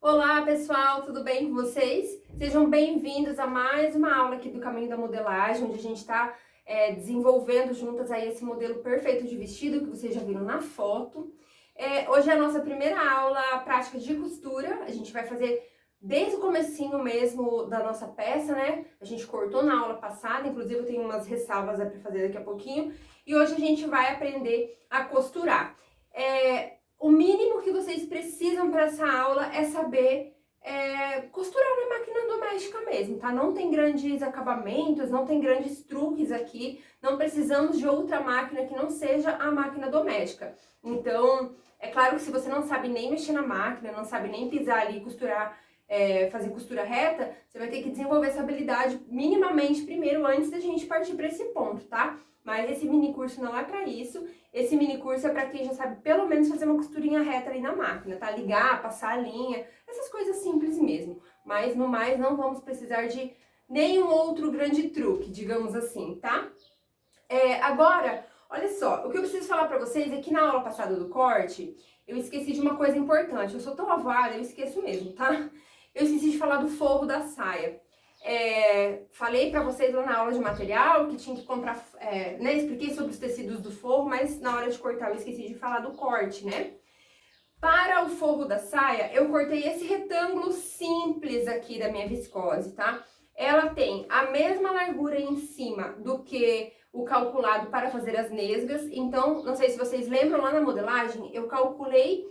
Olá pessoal, tudo bem com vocês? Sejam bem-vindos a mais uma aula aqui do Caminho da Modelagem, onde a gente está desenvolvendo juntas aí esse modelo perfeito de vestido que vocês já viram na foto. Hoje é a nossa primeira aula prática de costura, a gente vai fazer desde o comecinho mesmo da nossa peça, né? A gente cortou na aula passada, inclusive eu tenho umas ressalvas para fazer daqui a pouquinho, e hoje a gente vai aprender a costurar. O mínimo que vocês precisam para essa aula é saber costurar na máquina doméstica mesmo, tá? Não tem grandes acabamentos, não tem grandes truques aqui, não precisamos de outra máquina que não seja a máquina doméstica. Então, é claro que se você não sabe nem mexer na máquina, não sabe nem pisar ali e costurar, fazer costura reta, você vai ter que desenvolver essa habilidade minimamente primeiro, antes da gente partir para esse ponto, tá? Mas esse mini curso não é para isso. Esse mini curso é para quem já sabe pelo menos fazer uma costurinha reta ali na máquina, tá? Ligar, passar a linha, essas coisas simples mesmo. Mas no mais não vamos precisar de nenhum outro grande truque, digamos assim, tá? Agora, olha só, o que eu preciso falar para vocês é que na aula passada do corte, eu esqueci de uma coisa importante. Eu sou tão avara, eu esqueço mesmo, tá? Eu esqueci de falar do forro da saia. Falei pra vocês lá na aula de material que tinha que comprar, né? Expliquei sobre os tecidos do forro, mas na hora de cortar eu esqueci de falar do corte, né? Para o forro da saia, eu cortei esse retângulo simples aqui da minha viscose, tá? Ela tem a mesma largura em cima do que o calculado para fazer as nesgas. Então, não sei se vocês lembram, lá na modelagem, eu calculei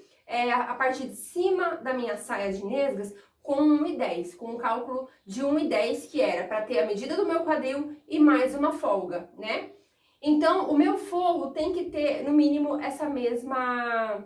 a parte de cima da minha saia de nesgas com 1,10, com um cálculo de 1,10, que era para ter a medida do meu quadril e mais uma folga, né? Então, o meu forro tem que ter, no mínimo, essa mesma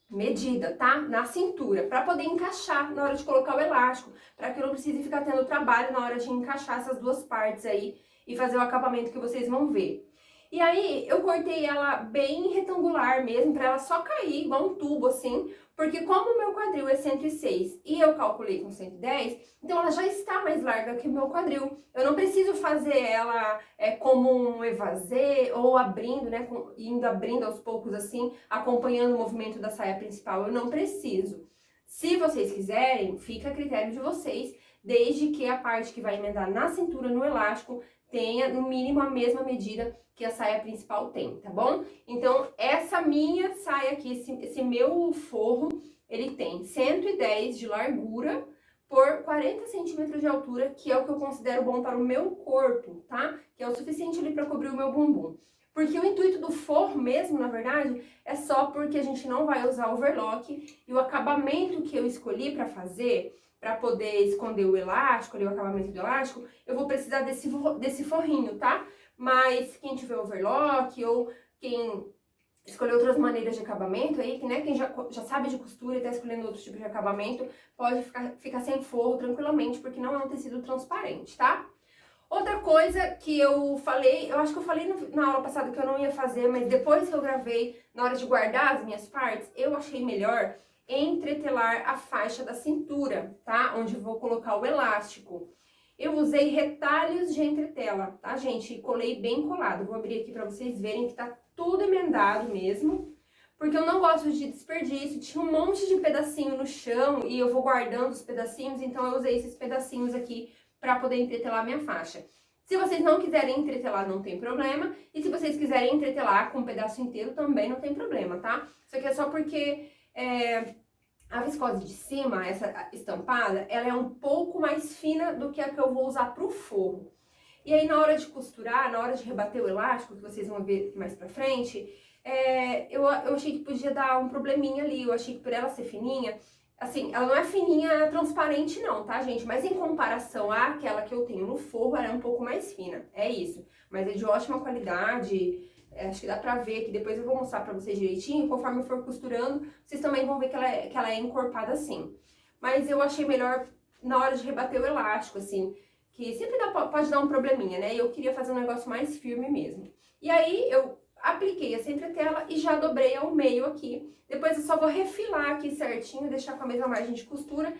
medida, tá? Na cintura, para poder encaixar na hora de colocar o elástico, para que eu não precise ficar tendo trabalho na hora de encaixar essas duas partes aí e fazer o acabamento que vocês vão ver. E aí eu cortei ela bem retangular mesmo, para ela só cair igual um tubo assim, porque como o meu quadril é 106 e eu calculei com 110, então ela já está mais larga que o meu quadril. Eu não preciso fazer ela como um evasê ou abrindo, né, indo abrindo aos poucos assim, acompanhando o movimento da saia principal. Eu não preciso. Se vocês quiserem, fica a critério de vocês, desde que a parte que vai emendar na cintura, no elástico, tenha no mínimo a mesma medida que a saia principal tem, tá bom? Então, essa minha saia aqui, esse meu forro, ele tem 110 de largura por 40 centímetros de altura, que é o que eu considero bom para o meu corpo, tá? Que é o suficiente ali para cobrir o meu bumbum. Porque o intuito do forro mesmo, na verdade, é só porque a gente não vai usar overlock e o acabamento que eu escolhi para fazer, para poder esconder o elástico, ali, o acabamento do elástico, eu vou precisar desse forrinho, tá? Mas quem tiver overlock ou quem escolher outras maneiras de acabamento aí, que, né, quem já sabe de costura e tá escolhendo outros tipos de acabamento, pode ficar sem forro tranquilamente, porque não é um tecido transparente, tá? Outra coisa que eu falei, eu acho que eu falei na aula passada que eu não ia fazer, mas depois que eu gravei, na hora de guardar as minhas partes, eu achei melhor entretelar a faixa da cintura, tá? Onde eu vou colocar o elástico. Eu usei retalhos de entretela, tá, gente? E colei bem colado. Vou abrir aqui pra vocês verem que tá tudo emendado mesmo, porque eu não gosto de desperdício. Tinha um monte de pedacinho no chão e eu vou guardando os pedacinhos, então eu usei esses pedacinhos aqui para poder entretelar a minha faixa. Se vocês não quiserem entretelar, não tem problema. E se vocês quiserem entretelar com um pedaço inteiro, também não tem problema, tá? Isso aqui é só porque a viscose de cima, essa estampada, ela é um pouco mais fina do que a que eu vou usar pro forro. E aí, na hora de costurar, na hora de rebater o elástico, que vocês vão ver mais pra frente, eu achei que podia dar um probleminha ali. Eu achei que por ela ser fininha, assim, ela não é fininha transparente não, tá, gente? Mas em comparação àquela que eu tenho no forro, ela é um pouco mais fina, é isso. Mas é de ótima qualidade, acho que dá pra ver, que depois eu vou mostrar pra vocês direitinho. Conforme eu for costurando, vocês também vão ver que ela é encorpada assim. Mas eu achei melhor na hora de rebater o elástico, assim, que sempre pode dar um probleminha, né? E eu queria fazer um negócio mais firme mesmo. E aí eu apliquei essa entretela e já dobrei ao meio aqui. Depois eu só vou refilar aqui certinho, deixar com a mesma margem de costura.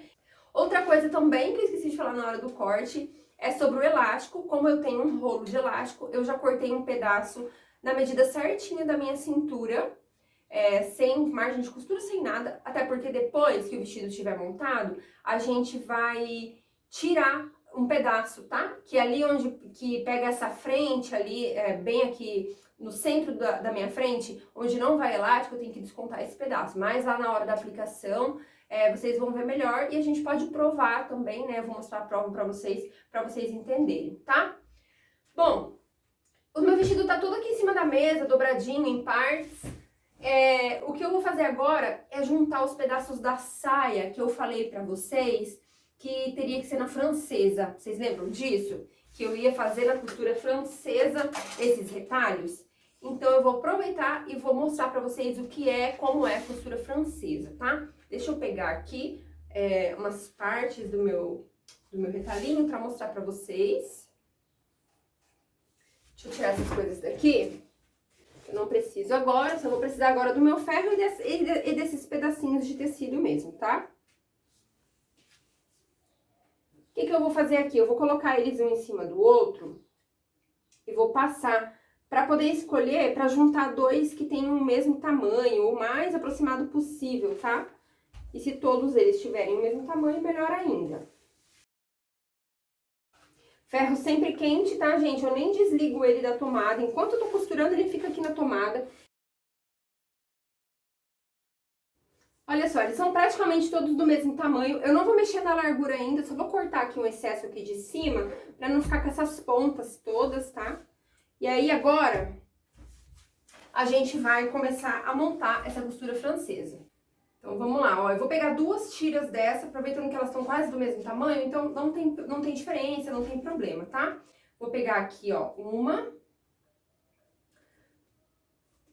Outra coisa também que eu esqueci de falar na hora do corte é sobre o elástico. Como eu tenho um rolo de elástico, eu já cortei um pedaço na medida certinha da minha cintura, sem margem de costura, sem nada, até porque depois que o vestido estiver montado, a gente vai tirar um pedaço, tá? Que é ali onde que pega essa frente ali, bem aqui no centro da minha frente, onde não vai elástico, eu tenho que descontar esse pedaço. Mas lá na hora da aplicação, vocês vão ver melhor e a gente pode provar também, né? Eu vou mostrar a prova pra vocês entenderem, tá? Bom, o meu vestido tá todo aqui em cima da mesa, dobradinho em partes. O que eu vou fazer agora é juntar os pedaços da saia que eu falei pra vocês que teria que ser na francesa. Vocês lembram disso? Que eu ia fazer na costura francesa esses retalhos? Então eu vou aproveitar e vou mostrar pra vocês como é a costura francesa, tá? Deixa eu pegar aqui umas partes do meu retalhinho pra mostrar pra vocês. Deixa eu tirar essas coisas daqui. Eu não preciso agora, só vou precisar agora do meu ferro e desses pedacinhos de tecido mesmo, tá? O que eu vou fazer aqui? Eu vou colocar eles um em cima do outro e vou passar para poder escolher, para juntar dois que tenham o mesmo tamanho, o mais aproximado possível, tá? E se todos eles tiverem o mesmo tamanho, melhor ainda. Ferro sempre quente, tá, gente? Eu nem desligo ele da tomada. Enquanto eu tô costurando, ele fica aqui na tomada. Olha só, eles são praticamente todos do mesmo tamanho. Eu não vou mexer na largura ainda, só vou cortar aqui um excesso aqui de cima, pra não ficar com essas pontas todas, tá? E aí, agora, a gente vai começar a montar essa costura francesa. Então, vamos lá, ó. Eu vou pegar 2 tiras dessa, aproveitando que elas estão quase do mesmo tamanho, então não tem diferença, não tem problema, tá? Vou pegar aqui, ó, 1,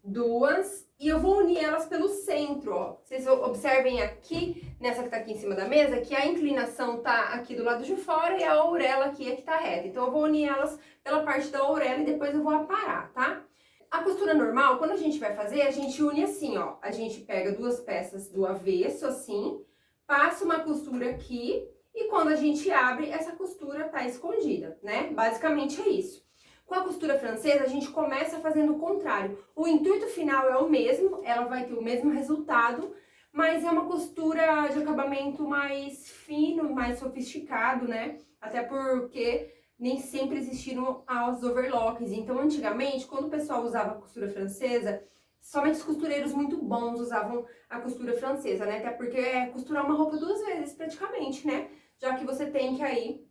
2, e eu vou unir elas pelo centro, ó. Vocês observem aqui, nessa que tá aqui em cima da mesa, que a inclinação tá aqui do lado de fora e a ourela aqui é que tá reta. Então, eu vou unir elas pela parte da ourela e depois eu vou aparar, tá? A costura normal, quando a gente vai fazer, a gente une assim, ó. A gente pega 2 peças do avesso, assim, passa uma costura aqui e quando a gente abre, essa costura tá escondida, né? Basicamente é isso. Com a costura francesa, a gente começa fazendo o contrário. O intuito final é o mesmo, ela vai ter o mesmo resultado, mas é uma costura de acabamento mais fino, mais sofisticado, né? Até porque nem sempre existiram as overlocks. Então, antigamente, quando o pessoal usava a costura francesa, somente os costureiros muito bons usavam a costura francesa, né? Até porque é costurar uma roupa 2 vezes, praticamente, né? Já que você tem que aí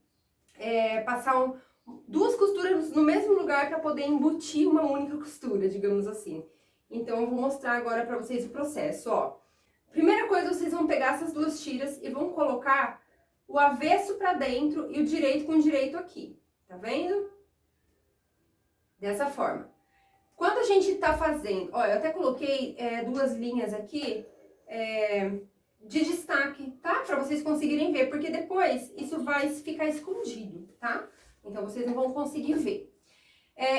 passar 2 costuras no mesmo lugar para poder embutir uma única costura, digamos assim. Então, eu vou mostrar agora para vocês o processo, ó. Primeira coisa, vocês vão pegar essas 2 tiras e vão colocar o avesso pra dentro e o direito com o direito aqui, tá vendo? Dessa forma. Quando a gente tá fazendo, ó, eu até coloquei 2 linhas aqui de destaque, tá? Pra vocês conseguirem ver, porque depois isso vai ficar escondido, tá? Então vocês não vão conseguir ver.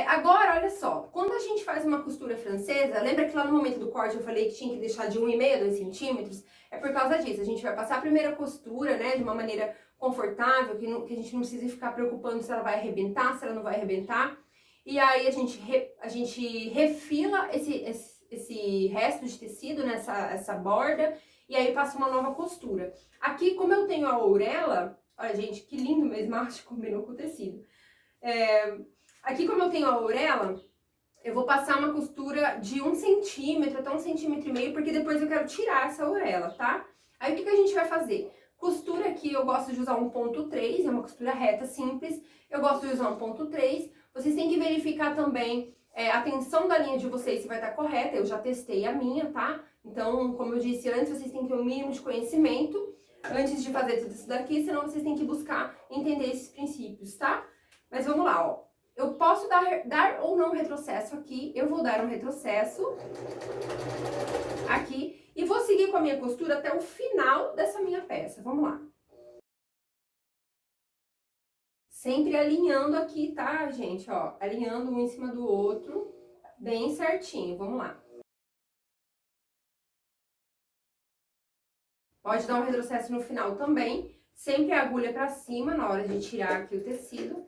Agora, olha só, quando a gente faz uma costura francesa, lembra que lá no momento do corte eu falei que tinha que deixar de 1,5 a 2 centímetros? É por causa disso, a gente vai passar a primeira costura, né, de uma maneira confortável, que a gente não precisa ficar preocupando se ela vai arrebentar, se ela não vai arrebentar. E aí a gente refila esse resto de tecido nessa borda, e aí passa uma nova costura. Aqui, como eu tenho a ourela, olha gente, que lindo mesmo, acho que combinou com o tecido. Aqui, como eu tenho a ourela, eu vou passar uma costura de 1 centímetro até 1,5 centímetros, porque depois eu quero tirar essa ourela, tá? Aí, o que a gente vai fazer? Costura aqui, eu gosto de usar 1,3, é uma costura reta, simples. Eu gosto de usar 1,3. Vocês têm que verificar também a tensão da linha de vocês, se vai estar correta. Eu já testei a minha, tá? Então, como eu disse antes, vocês têm que ter um mínimo de conhecimento antes de fazer tudo isso daqui, senão vocês têm que buscar entender esses princípios, tá? Mas vamos lá, ó. Eu posso dar ou não retrocesso aqui, eu vou dar um retrocesso aqui e vou seguir com a minha costura até o final dessa minha peça. Vamos lá. Sempre alinhando aqui, tá, gente? Ó, alinhando um em cima do outro, bem certinho. Vamos lá. Pode dar um retrocesso no final também. Sempre a agulha pra cima na hora de tirar aqui o tecido.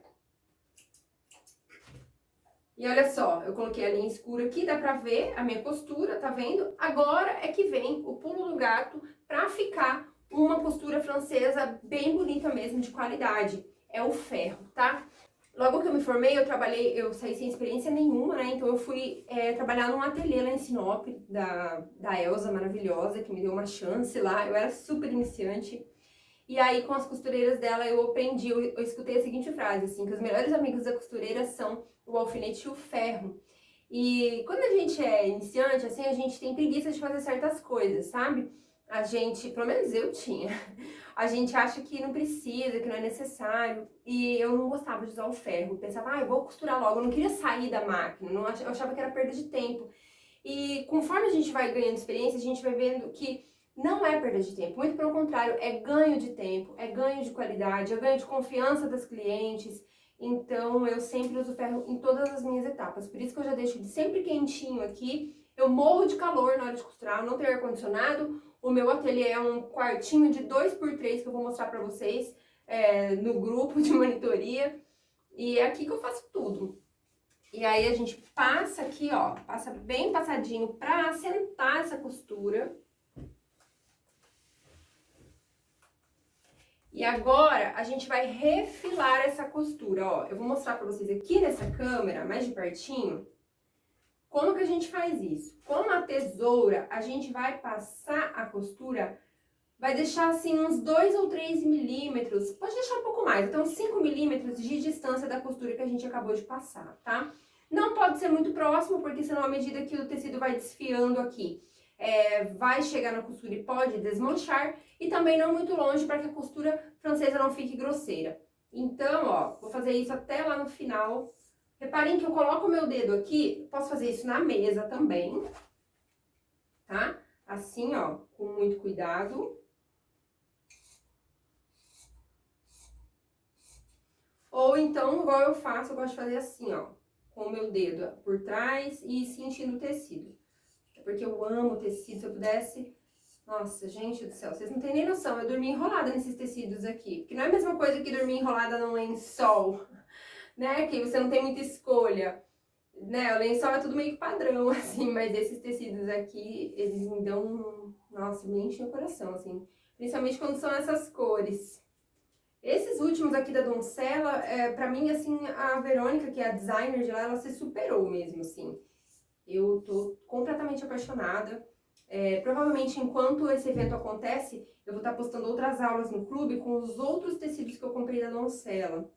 E olha só, eu coloquei a linha escura aqui, dá pra ver a minha costura, tá vendo? Agora é que vem o pulo do gato pra ficar uma costura francesa bem bonita mesmo, de qualidade. É o ferro, tá? Logo que eu me formei, eu saí sem experiência nenhuma, né? Então eu fui trabalhar num ateliê lá em Sinop, da Elza, maravilhosa, que me deu uma chance lá. Eu era super iniciante. E aí, com as costureiras dela, eu aprendi, eu escutei a seguinte frase, assim, que os melhores amigos da costureira são o alfinete e o ferro. E quando a gente é iniciante, assim, a gente tem preguiça de fazer certas coisas, sabe? A gente, pelo menos eu tinha, a gente acha que não precisa, que não é necessário. E eu não gostava de usar o ferro. Eu pensava, eu vou costurar logo. Eu não queria sair da máquina, eu achava que era perda de tempo. E conforme a gente vai ganhando experiência, a gente vai vendo que não é perda de tempo. Muito pelo contrário, é ganho de tempo, é ganho de qualidade, é ganho de confiança das clientes. Então, eu sempre uso ferro em todas as minhas etapas. Por isso que eu já deixo ele sempre quentinho aqui. Eu morro de calor na hora de costurar, não tenho ar-condicionado. O meu ateliê é um quartinho de 2x3 que eu vou mostrar pra vocês no grupo de monitoria. E é aqui que eu faço tudo. E aí a gente passa aqui, ó, passa bem passadinho pra assentar essa costura. E agora a gente vai refilar essa costura, ó. Eu vou mostrar pra vocês aqui nessa câmera, mais de pertinho, como que a gente faz isso. Com a tesoura, a gente vai passar a costura, vai deixar assim uns 2 ou 3 milímetros, pode deixar um pouco mais, então 5 milímetros de distância da costura que a gente acabou de passar, tá? Não pode ser muito próximo, porque senão à medida que o tecido vai desfiando aqui, vai chegar na costura e pode desmanchar, e também não muito longe para que a costura francesa não fique grosseira. Então, ó, vou fazer isso até lá no final. Reparem que eu coloco o meu dedo aqui, posso fazer isso na mesa também, tá? Assim, ó, com muito cuidado. Ou então, igual eu faço, eu gosto de fazer assim, ó, com o meu dedo por trás e sentindo o tecido. É porque eu amo tecido, se eu pudesse... Nossa, gente do céu, vocês não têm nem noção, eu dormi enrolada nesses tecidos aqui. Porque não é a mesma coisa que dormir enrolada num lençol, né? Que você não tem muita escolha, né? O lençol é tudo meio que padrão, assim, mas esses tecidos aqui, eles me dão... Nossa, me enchem o coração, assim. Principalmente quando são essas cores. Esses últimos aqui da Doncella, pra mim, assim, a Verônica, que é a designer de lá, ela se superou mesmo, assim. Eu tô completamente apaixonada. Provavelmente, enquanto esse evento acontece, eu vou estar postando outras aulas no clube com os outros tecidos que eu comprei da Doncella.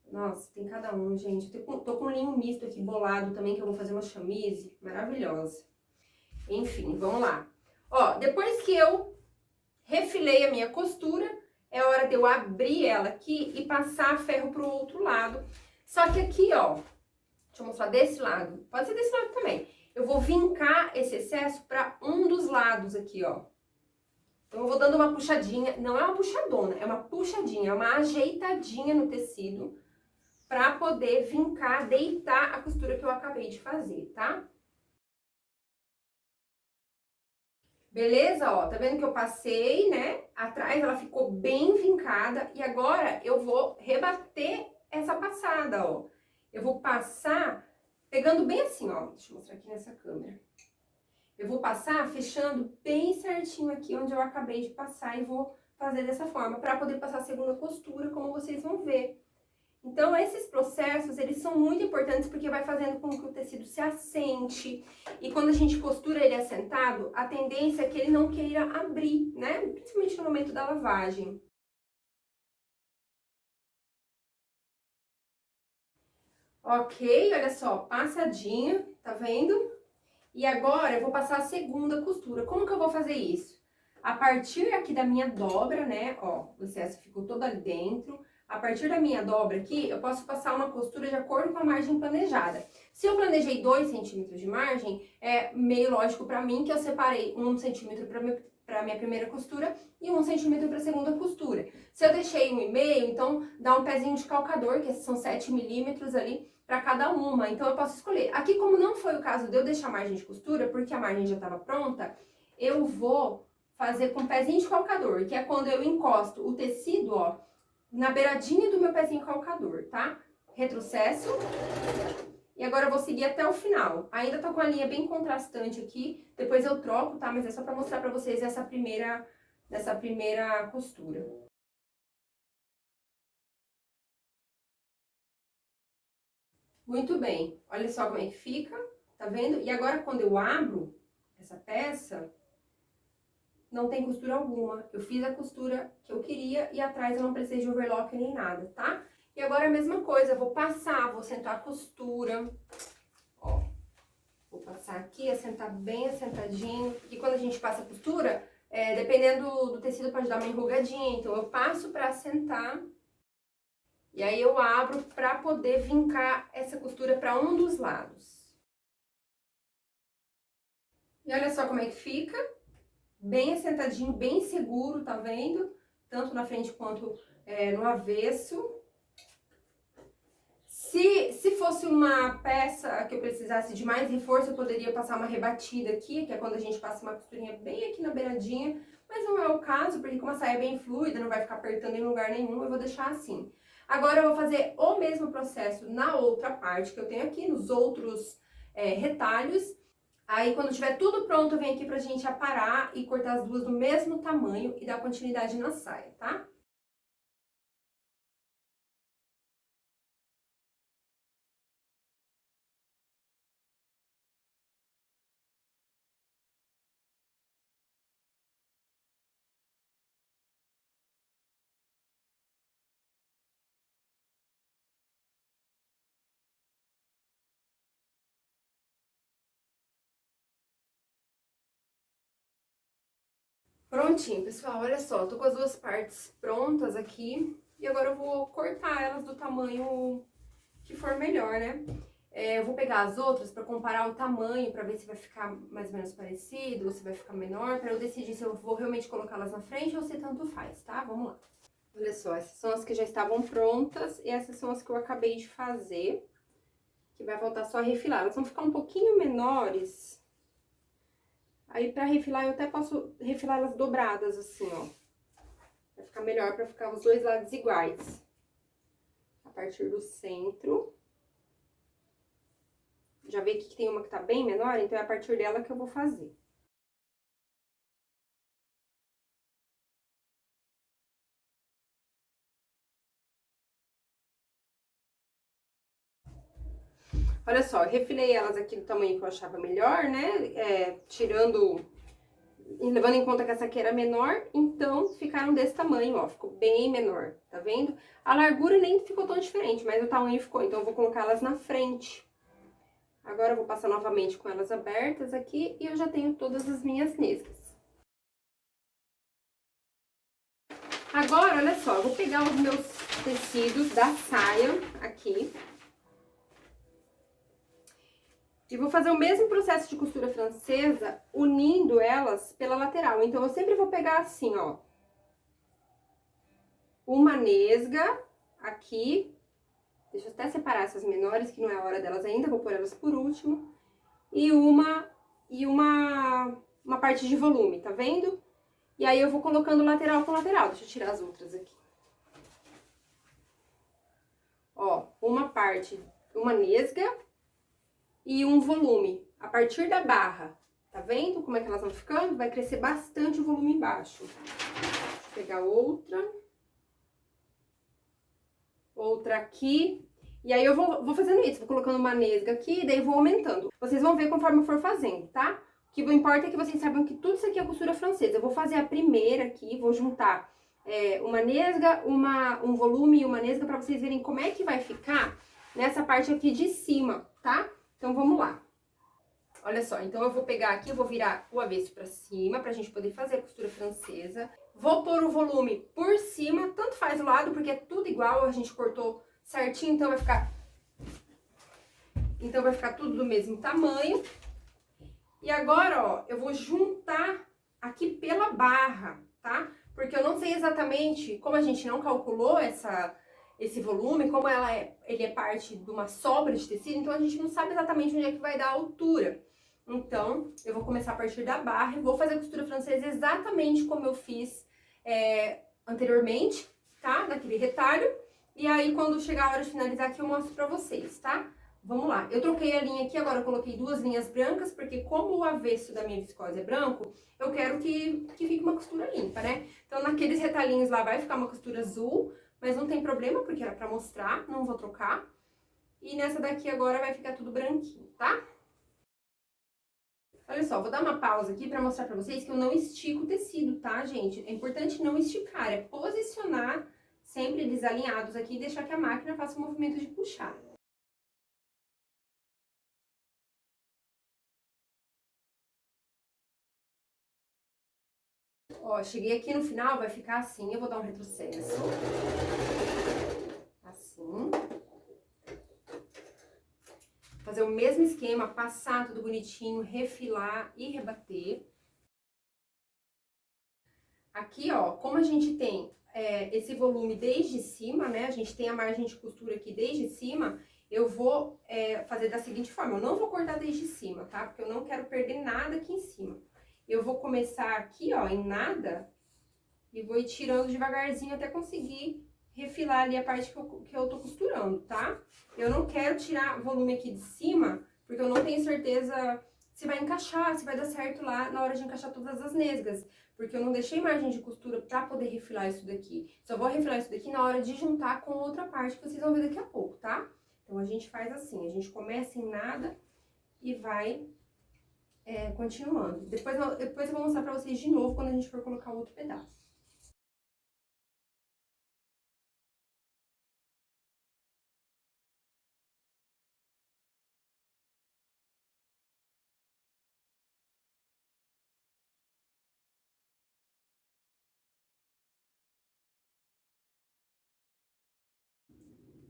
Nossa, tem cada um, gente. Tô com um linho misto aqui, bolado também, que eu vou fazer uma chamise maravilhosa. Enfim, vamos lá. Ó, depois que eu refilei a minha costura, é hora de eu abrir ela aqui e passar ferro pro outro lado. Só que aqui, ó, deixa eu mostrar desse lado. Pode ser desse lado também. Eu vou vincar esse excesso para um dos lados aqui, ó. Então, eu vou dando uma puxadinha. Não é uma puxadona, é uma puxadinha, é uma ajeitadinha no tecido para poder vincar, deitar a costura que eu acabei de fazer, tá? Beleza? Ó, tá vendo que eu passei, né? Atrás ela ficou bem vincada e agora eu vou rebater essa passada, ó. Eu vou passar pegando bem assim, ó. Deixa eu mostrar aqui nessa câmera. Eu vou passar fechando bem certinho aqui onde eu acabei de passar e vou fazer dessa forma, para poder passar a segunda costura, como vocês vão ver. Então, esses processos, eles são muito importantes porque vai fazendo com que o tecido se assente. E quando a gente costura ele assentado, a tendência é que ele não queira abrir, né? Principalmente no momento da lavagem. Ok, olha só, passadinha, tá vendo? E agora eu vou passar a segunda costura. Como que eu vou fazer isso? A partir aqui da minha dobra, né? Ó, o excesso ficou todo ali dentro. A partir da minha dobra aqui, eu posso passar uma costura de acordo com a margem planejada. Se eu planejei 2 centímetros de margem, é meio lógico pra mim que eu separei 1 centímetro para minha primeira costura e 1 centímetro para a segunda costura. Se eu deixei 1,5, então dá um pezinho de calcador, que são 7 milímetros ali, para cada uma. Então eu posso escolher. Aqui, como não foi o caso de eu deixar a margem de costura, porque a margem já estava pronta, eu vou fazer com pezinho de calcador, que é quando eu encosto o tecido, ó, na beiradinha do meu pezinho calcador, tá? Retrocesso E agora eu vou seguir até o final. Ainda tô com a linha bem contrastante aqui, depois eu troco, tá? Mas é só pra mostrar pra vocês nessa primeira costura. Muito bem, olha só como é que fica, tá vendo? E agora quando eu abro essa peça, não tem costura alguma. Eu fiz a costura que eu queria e atrás eu não precisei de overlock nem nada, tá? E agora a mesma coisa, eu vou passar, vou sentar a costura, ó. Vou passar aqui, assentar bem assentadinho, e quando a gente passa a costura, dependendo do tecido pode dar uma enrugadinha, então eu passo pra assentar, e aí eu abro pra poder vincar essa costura pra um dos lados. E olha só como é que fica, bem assentadinho, bem seguro, tá vendo? Tanto na frente quanto no avesso. Se fosse uma peça que eu precisasse de mais reforço, eu poderia passar uma rebatida aqui, que é quando a gente passa uma costurinha bem aqui na beiradinha, mas não é o caso, porque como a saia é bem fluida, não vai ficar apertando em lugar nenhum, eu vou deixar assim. Agora eu vou fazer o mesmo processo na outra parte que eu tenho aqui, nos outros retalhos. Aí quando tiver tudo pronto, eu venho aqui pra gente aparar e cortar as duas do mesmo tamanho e dar continuidade na saia, tá? Prontinho, pessoal, olha só, tô com as duas partes prontas aqui e agora eu vou cortar elas do tamanho que for melhor, né? Eu vou pegar as outras pra comparar o tamanho, pra ver se vai ficar mais ou menos parecido ou se vai ficar menor, pra eu decidir se eu vou realmente colocá-las na frente ou se tanto faz, tá? Vamos lá. Olha só, essas são as que já estavam prontas e essas são as que eu acabei de fazer, que vai faltar só refilar. Elas vão ficar um pouquinho menores. Aí, pra refilar, eu até posso refilar elas dobradas, assim, ó. Vai ficar melhor pra ficar os dois lados iguais. A partir do centro. Já vi aqui que tem uma que tá bem menor, então é a partir dela que eu vou fazer. Olha só, eu refilei elas aqui do tamanho que eu achava melhor, né? Levando em conta que essa aqui era menor, então ficaram desse tamanho, ó, ficou bem menor, tá vendo? A largura nem ficou tão diferente, mas o tamanho ficou, então eu vou colocar elas na frente. Agora eu vou passar novamente com elas abertas aqui e eu já tenho todas as minhas nesgas. Agora, olha só, eu vou pegar os meus tecidos da saia aqui. E vou fazer o mesmo processo de costura francesa, unindo elas pela lateral. Então, eu sempre vou pegar assim, ó. Uma nesga aqui. Deixa eu até separar essas menores, que não é a hora delas ainda, vou pôr elas por último. E uma parte de volume, tá vendo? E aí eu vou colocando lateral com lateral. Deixa eu tirar as outras aqui. Ó, uma nesga e um volume a partir da barra. Tá vendo como é que elas vão ficando? Vai crescer bastante o volume embaixo. Deixa eu pegar outra. Outra aqui. E aí eu vou fazendo isso, vou colocando uma nesga aqui, daí vou aumentando. Vocês vão ver conforme eu for fazendo, tá? O que importa é que vocês saibam que tudo isso aqui é costura francesa. Eu vou fazer a primeira aqui, vou juntar uma nesga, um volume e uma nesga pra vocês verem como é que vai ficar nessa parte aqui de cima, tá? Então, vamos lá. Olha só, então eu vou pegar aqui, eu vou virar o avesso pra cima, pra gente poder fazer a costura francesa. Vou pôr o volume por cima, tanto faz o lado, porque é tudo igual, a gente cortou certinho, então vai ficar tudo do mesmo tamanho. E agora, ó, eu vou juntar aqui pela barra, tá? Porque eu não sei exatamente, como a gente não calculou esse volume, como ele é parte de uma sobra de tecido, então a gente não sabe exatamente onde é que vai dar a altura. Então, eu vou começar a partir da barra e vou fazer a costura francesa exatamente como eu fiz anteriormente, tá? Naquele retalho. E aí, quando chegar a hora de finalizar aqui, eu mostro pra vocês, tá? vamos lá. Eu troquei a linha aqui, agora eu coloquei 2 linhas brancas, porque como o avesso da minha viscose é branco, eu quero que fique uma costura limpa, né? Então, naqueles retalhinhos lá vai ficar uma costura azul, mas não tem problema, porque era pra mostrar, não vou trocar. E nessa daqui agora vai ficar tudo branquinho, tá? Olha só, vou dar uma pausa aqui pra mostrar pra vocês que eu não estico o tecido, tá, gente? É importante não esticar, é posicionar sempre eles alinhados aqui e deixar que a máquina faça o movimento de puxar. Ó, cheguei aqui no final, vai ficar assim, eu vou dar um retrocesso. Assim. Fazer o mesmo esquema, passar tudo bonitinho, refilar e rebater. Aqui, ó, como a gente tem esse volume desde cima, né? A gente tem a margem de costura aqui desde cima, eu vou fazer da seguinte forma, eu não vou cortar desde cima, tá? Porque eu não quero perder nada aqui em cima. Eu vou começar aqui, ó, em nada, e vou ir tirando devagarzinho até conseguir refilar ali a parte que eu tô costurando, tá? Eu não quero tirar volume aqui de cima, porque eu não tenho certeza se vai encaixar, se vai dar certo lá na hora de encaixar todas as nesgas. Porque eu não deixei margem de costura pra poder refilar isso daqui. Só vou refilar isso daqui na hora de juntar com outra parte que vocês vão ver daqui a pouco, tá? Então, a gente faz assim, a gente começa em nada e vai continuando. Depois eu vou mostrar pra vocês de novo quando a gente for colocar o outro pedaço.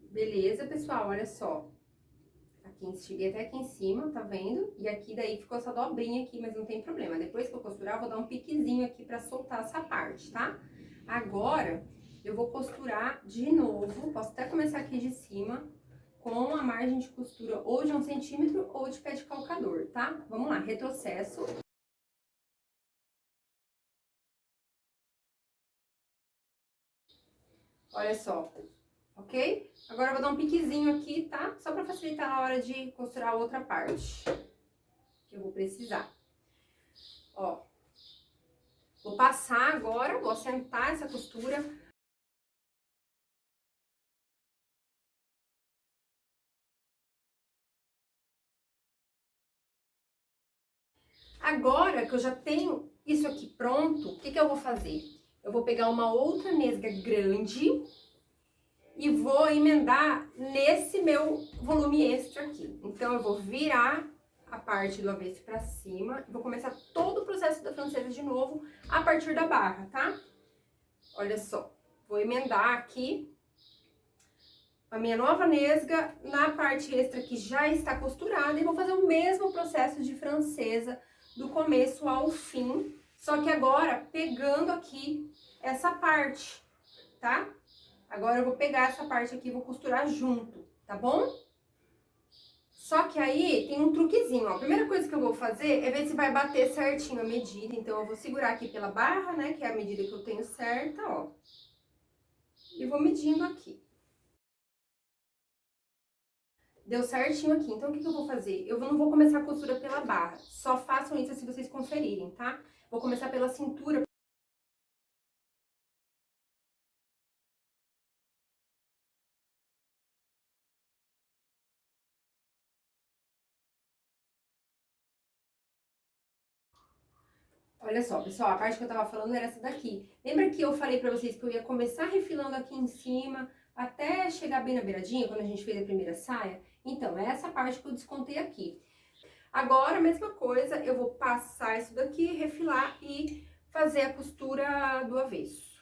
Beleza, pessoal, olha só. Aqui, cheguei até aqui em cima, tá vendo? E aqui daí ficou essa dobrinha aqui, mas não tem problema. Depois que eu costurar, eu vou dar um piquezinho aqui pra soltar essa parte, tá? Agora, eu vou costurar de novo, posso até começar aqui de cima, com a margem de costura ou de 1 centímetro ou de pé de calcador, tá? Vamos lá, retrocesso. Olha só, ok? Agora eu vou dar um piquezinho aqui, tá? Só pra facilitar na hora de costurar a outra parte, que eu vou precisar. Ó, vou passar agora, vou assentar essa costura. Agora que eu já tenho isso aqui pronto, o que que eu vou fazer? Eu vou pegar uma outra nesga grande e vou emendar nesse meu volume extra aqui. Então, eu vou virar a parte do avesso pra cima e vou começar todo o processo da francesa de novo a partir da barra, tá? Olha só, vou emendar aqui a minha nova nesga na parte extra que já está costurada e vou fazer o mesmo processo de francesa do começo ao fim, só que agora pegando aqui essa parte, tá? Agora eu vou pegar essa parte aqui e vou costurar junto, tá bom? Só que aí tem um truquezinho, ó. A primeira coisa que eu vou fazer é ver se vai bater certinho a medida. Então, eu vou segurar aqui pela barra, né, que é a medida que eu tenho certa, ó. E vou medindo aqui. Deu certinho aqui. Então, o que que eu vou fazer? Eu não vou começar a costura pela barra. Só façam isso se vocês conferirem, tá? Vou começar pela cintura. Olha só, pessoal, a parte que eu tava falando era essa daqui. Lembra que eu falei pra vocês que eu ia começar refilando aqui em cima, até chegar bem na beiradinha, quando a gente fez a primeira saia? Então, é essa parte que eu descontei aqui. Agora, a mesma coisa, eu vou passar isso daqui, refilar e fazer a costura do avesso.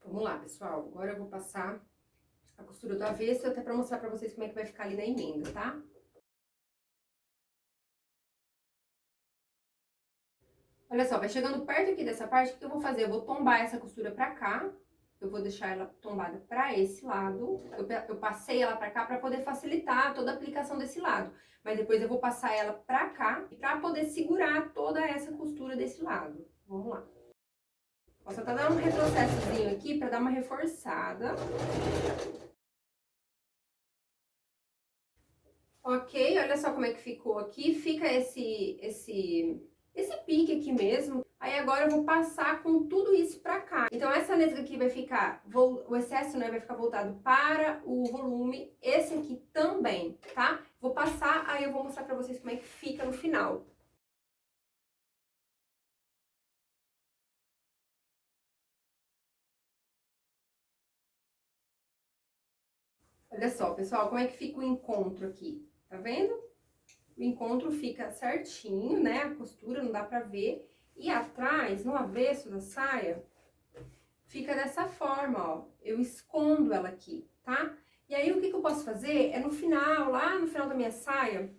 Vamos lá, pessoal. Agora eu vou passar a costura do avesso, até pra mostrar pra vocês como é que vai ficar ali na emenda, tá? Olha só, vai chegando perto aqui dessa parte, o que eu vou fazer? Eu vou tombar essa costura pra cá, eu vou deixar ela tombada pra esse lado, eu passei ela pra cá pra poder facilitar toda a aplicação desse lado, mas depois eu vou passar ela pra cá, pra poder segurar toda essa costura desse lado. Vamos lá. Posso até dar um retrocessozinho aqui pra dar uma reforçada. Ok, olha só como é que ficou aqui, fica esse pique aqui mesmo. Aí agora eu vou passar com tudo isso pra cá. Então essa nesga aqui vai ficar, o excesso, né, vai ficar voltado para o volume, esse aqui também, tá? Vou passar, aí eu vou mostrar pra vocês como é que fica no final. Olha só, pessoal, como é que fica o encontro aqui, tá vendo? O encontro fica certinho, né, a costura, não dá pra ver. E atrás, no avesso da saia, fica dessa forma, ó. Eu escondo ela aqui, tá? E aí, o que eu posso fazer é no final, lá no final da minha saia,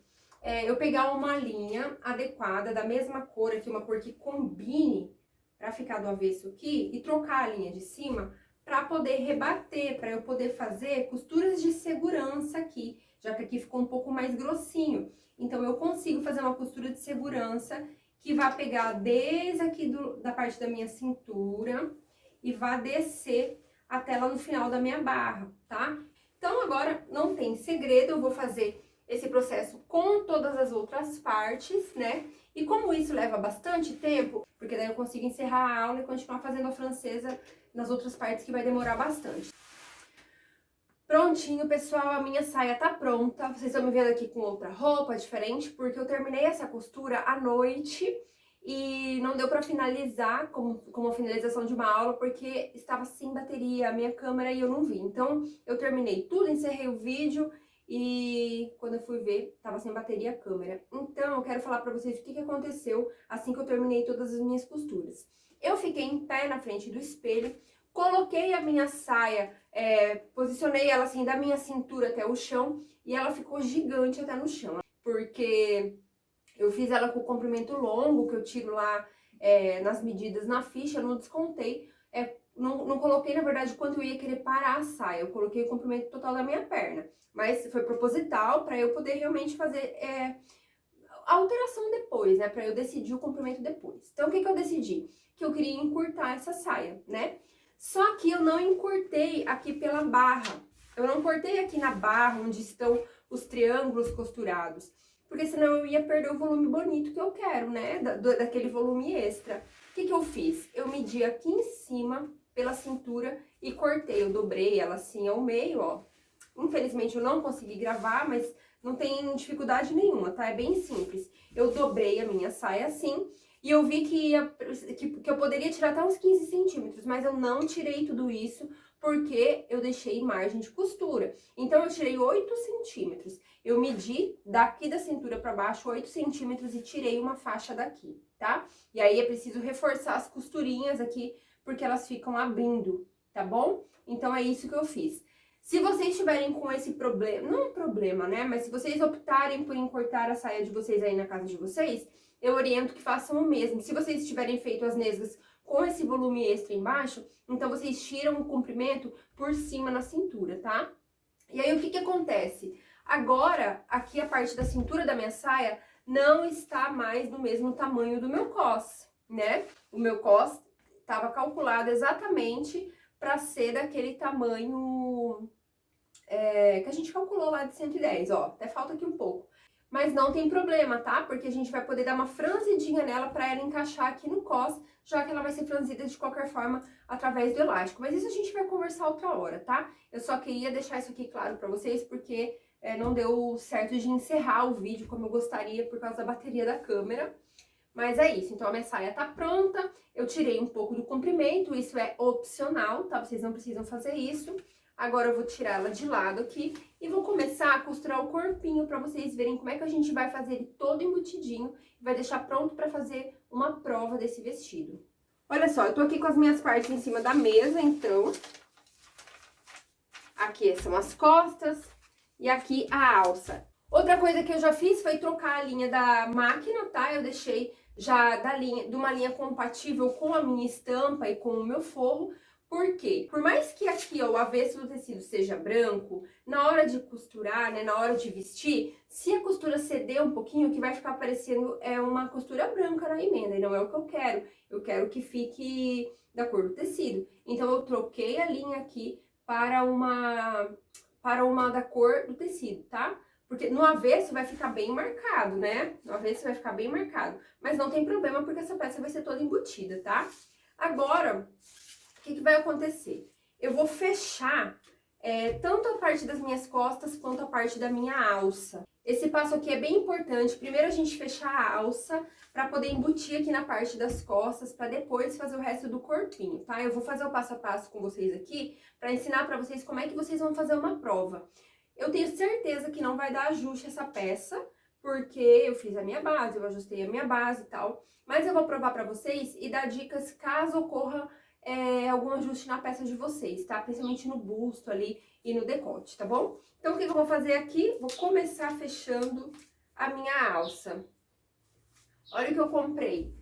eu pegar uma linha adequada, da mesma cor aqui, uma cor que combine, pra ficar do avesso aqui, e trocar a linha de cima, pra poder rebater, pra eu poder fazer costuras de segurança aqui, já que aqui ficou um pouco mais grossinho. Então, eu consigo fazer uma costura de segurança que vai pegar desde aqui da parte da minha cintura e vai descer até lá no final da minha barra, tá? Então, agora não tem segredo, eu vou fazer esse processo com todas as outras partes, né? E como isso leva bastante tempo, porque daí eu consigo encerrar a aula e continuar fazendo a francesa nas outras partes que vai demorar bastante. Prontinho, pessoal, a minha saia tá pronta. Vocês estão me vendo aqui com outra roupa diferente, porque eu terminei essa costura à noite e não deu pra finalizar como a finalização de uma aula, porque estava sem bateria a minha câmera e eu não vi. Então, eu terminei tudo, encerrei o vídeo e quando eu fui ver, tava sem bateria a câmera. Então, eu quero falar pra vocês o que aconteceu assim que eu terminei todas as minhas costuras. Eu fiquei em pé na frente do espelho, coloquei a minha saia, posicionei ela assim da minha cintura até o chão e ela ficou gigante até no chão, porque eu fiz ela com o comprimento longo, que eu tiro lá nas medidas na ficha, eu não descontei, não coloquei na verdade quanto eu ia querer parar a saia, eu coloquei o comprimento total da minha perna, mas foi proposital para eu poder realmente fazer a alteração depois, né, para eu decidir o comprimento depois. Então o que eu decidi? Que eu queria encurtar essa saia, né? Só que eu não encurtei aqui pela barra. Eu não cortei aqui na barra, onde estão os triângulos costurados. Porque senão eu ia perder o volume bonito que eu quero, né? Daquele volume extra. O que eu fiz? Eu medi aqui em cima, pela cintura, e cortei. Eu dobrei ela assim ao meio, ó. Infelizmente eu não consegui gravar, mas não tem dificuldade nenhuma, tá? É bem simples. Eu dobrei a minha saia assim. E eu vi que eu poderia tirar até uns 15 centímetros, mas eu não tirei tudo isso porque eu deixei margem de costura. Então, eu tirei 8 centímetros. Eu medi daqui da cintura para baixo 8 centímetros e tirei uma faixa daqui, tá? E aí, é preciso reforçar as costurinhas aqui, porque elas ficam abrindo, tá bom? Então, é isso que eu fiz. Se vocês estiverem com esse problema, não é problema, né? Mas se vocês optarem por encurtar a saia de vocês aí na casa de vocês, eu oriento que façam o mesmo. Se vocês tiverem feito as nesgas com esse volume extra embaixo, então vocês tiram o comprimento por cima na cintura, tá? E aí, o que acontece? Agora, aqui a parte da cintura da minha saia não está mais do mesmo tamanho do meu cos, né? O meu cos estava calculado exatamente para ser daquele tamanho que a gente calculou lá de 110, ó. Até falta aqui um pouco. Mas não tem problema, tá? Porque a gente vai poder dar uma franzidinha nela pra ela encaixar aqui no cos, já que ela vai ser franzida de qualquer forma através do elástico. Mas isso a gente vai conversar outra hora, tá? Eu só queria deixar isso aqui claro pra vocês, porque não deu certo de encerrar o vídeo como eu gostaria por causa da bateria da câmera. Mas é isso, então a minha saia tá pronta, eu tirei um pouco do comprimento, isso é opcional, tá? Vocês não precisam fazer isso. Agora eu vou tirar ela de lado aqui e vou começar a costurar o corpinho pra vocês verem como é que a gente vai fazer ele todo embutidinho e vai deixar pronto pra fazer uma prova desse vestido. Olha só, eu tô aqui com as minhas partes em cima da mesa, então. Aqui são as costas e aqui a alça. Outra coisa que eu já fiz foi trocar a linha da máquina, tá? Eu deixei já de uma linha compatível com a minha estampa e com o meu forro. Por quê? Por mais que aqui ó, o avesso do tecido seja branco, na hora de costurar, né, na hora de vestir, se a costura ceder um pouquinho, o que vai ficar parecendo é uma costura branca na emenda, e não é o que eu quero. Eu quero que fique da cor do tecido. Então eu troquei a linha aqui para uma da cor do tecido, tá? Porque no avesso vai ficar bem marcado, né? No avesso vai ficar bem marcado. Mas não tem problema, porque essa peça vai ser toda embutida, tá? Agora, o que vai acontecer? Eu vou fechar tanto a parte das minhas costas quanto a parte da minha alça. Esse passo aqui é bem importante. Primeiro a gente fechar a alça para poder embutir aqui na parte das costas, para depois fazer o resto do corpinho, tá? Eu vou fazer o passo a passo com vocês aqui para ensinar para vocês como é que vocês vão fazer uma prova. Eu tenho certeza que não vai dar ajuste essa peça, porque eu fiz a minha base, eu ajustei a minha base e tal. Mas eu vou provar pra vocês e dar dicas caso ocorra algum ajuste na peça de vocês, tá? Principalmente no busto ali e no decote, tá bom? Então, o que eu vou fazer aqui? Vou começar fechando a minha alça. Olha o que eu comprei.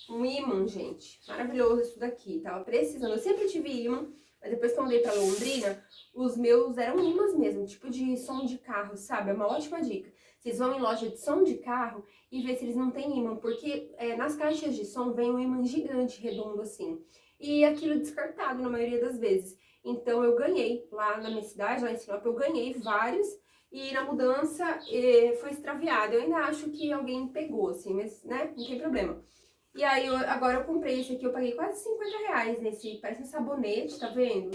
Um ímã, gente. Maravilhoso isso daqui. Tava precisando. Eu sempre tive ímã, mas depois que eu mudei pra Londrina, os meus eram ímãs mesmo, tipo de som de carro, sabe? É uma ótima dica. Vocês vão em loja de som de carro e ver se eles não têm ímã, porque nas caixas de som vem um ímã gigante, redondo assim. E aquilo descartado na maioria das vezes. Então eu ganhei lá na minha cidade, lá em Sinop, eu ganhei vários. E na mudança foi extraviado. Eu ainda acho que alguém pegou, assim, mas, né, não tem problema. E aí, agora eu comprei esse aqui, eu paguei quase 50 reais nesse, parece um sabonete, tá vendo?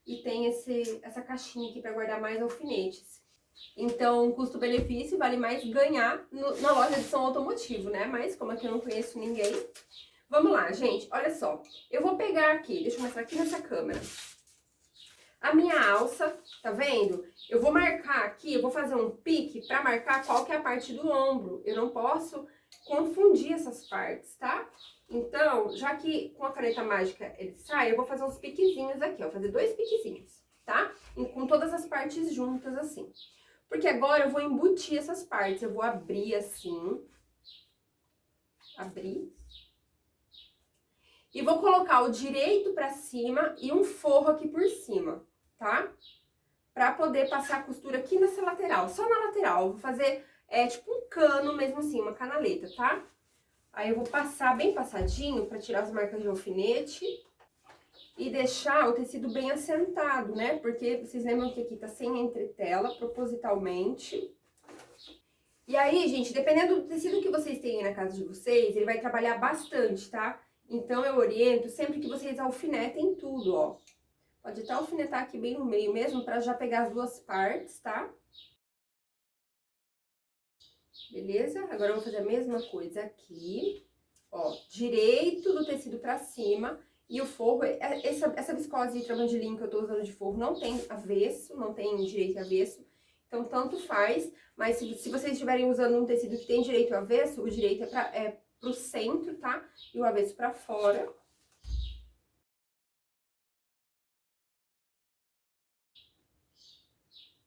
E tem essa caixinha aqui pra guardar mais alfinetes. Então, custo-benefício, vale mais ganhar na loja de som automotivo, né? Mas como aqui eu não conheço ninguém... Vamos lá, gente, olha só. Eu vou pegar aqui, deixa eu mostrar aqui nessa câmera. A minha alça, tá vendo? Eu vou marcar aqui, eu vou fazer um pique pra marcar qual que é a parte do ombro. Eu não posso confundir essas partes, tá? Então, já que com a caneta mágica ele sai, eu vou fazer uns piquezinhos aqui, ó. Fazer 2 piquezinhos, tá? E com todas as partes juntas assim. Porque agora eu vou embutir essas partes. Eu vou abrir assim. Abrir. E vou colocar o direito pra cima e um forro aqui por cima, tá? Pra poder passar a costura aqui nessa lateral, só na lateral. Eu vou fazer tipo um cano mesmo assim, uma canaleta, tá? Aí eu vou passar bem passadinho pra tirar as marcas de alfinete e deixar o tecido bem assentado, né? Porque vocês lembram que aqui tá sem entretela, propositalmente. E aí, gente, dependendo do tecido que vocês têm na casa de vocês, ele vai trabalhar bastante, tá? Então eu oriento sempre que vocês alfinetem tudo, ó. Pode até alfinetar aqui bem no meio mesmo, pra já pegar as duas partes, tá? Beleza? Agora eu vou fazer a mesma coisa aqui, ó. Direito do tecido pra cima e o forro, essa viscose trabandilinho que eu tô usando de forro não tem avesso, não tem direito e avesso. Então, tanto faz, mas se vocês estiverem usando um tecido que tem direito e avesso, o direito é pro centro, tá? E o avesso pra fora.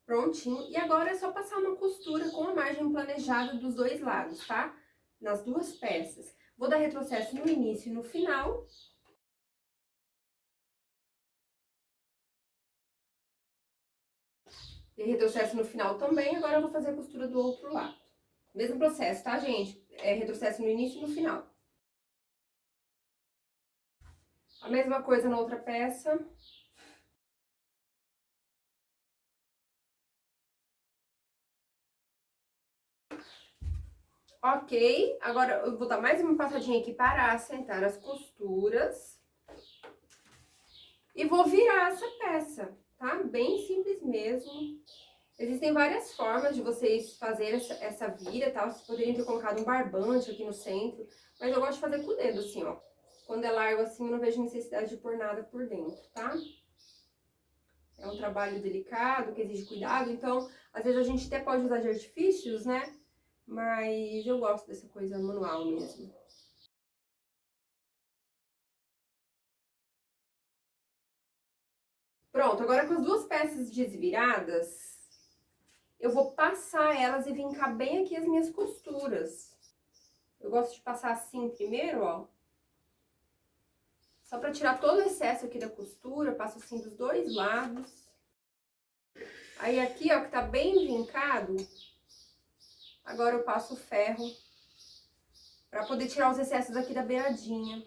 Prontinho. E agora é só passar uma costura com a margem planejada dos dois lados, tá? Nas duas peças. Vou dar retrocesso no início e no final. E retrocesso no final também. Agora eu vou fazer a costura do outro lado. Mesmo processo, tá, gente? Retrocesso no início e no final. A mesma coisa na outra peça. Ok, agora eu vou dar mais uma passadinha aqui para assentar as costuras. E vou virar essa peça, tá? Bem simples mesmo. Existem várias formas de vocês fazerem essa vira, tá? Vocês poderiam ter colocado um barbante aqui no centro, mas eu gosto de fazer com o dedo, assim, ó. Quando é largo assim, eu não vejo necessidade de pôr nada por dentro, tá? É um trabalho delicado, que exige cuidado, então, às vezes a gente até pode usar de artifícios, né? Mas eu gosto dessa coisa manual mesmo. Pronto, agora com as duas peças desviradas, eu vou passar elas e vincar bem aqui as minhas costuras. Eu gosto de passar assim primeiro, ó. Só pra tirar todo o excesso aqui da costura, passo assim dos dois lados. Aí aqui, ó, que tá bem vincado, agora eu passo o ferro pra poder tirar os excessos aqui da beiradinha.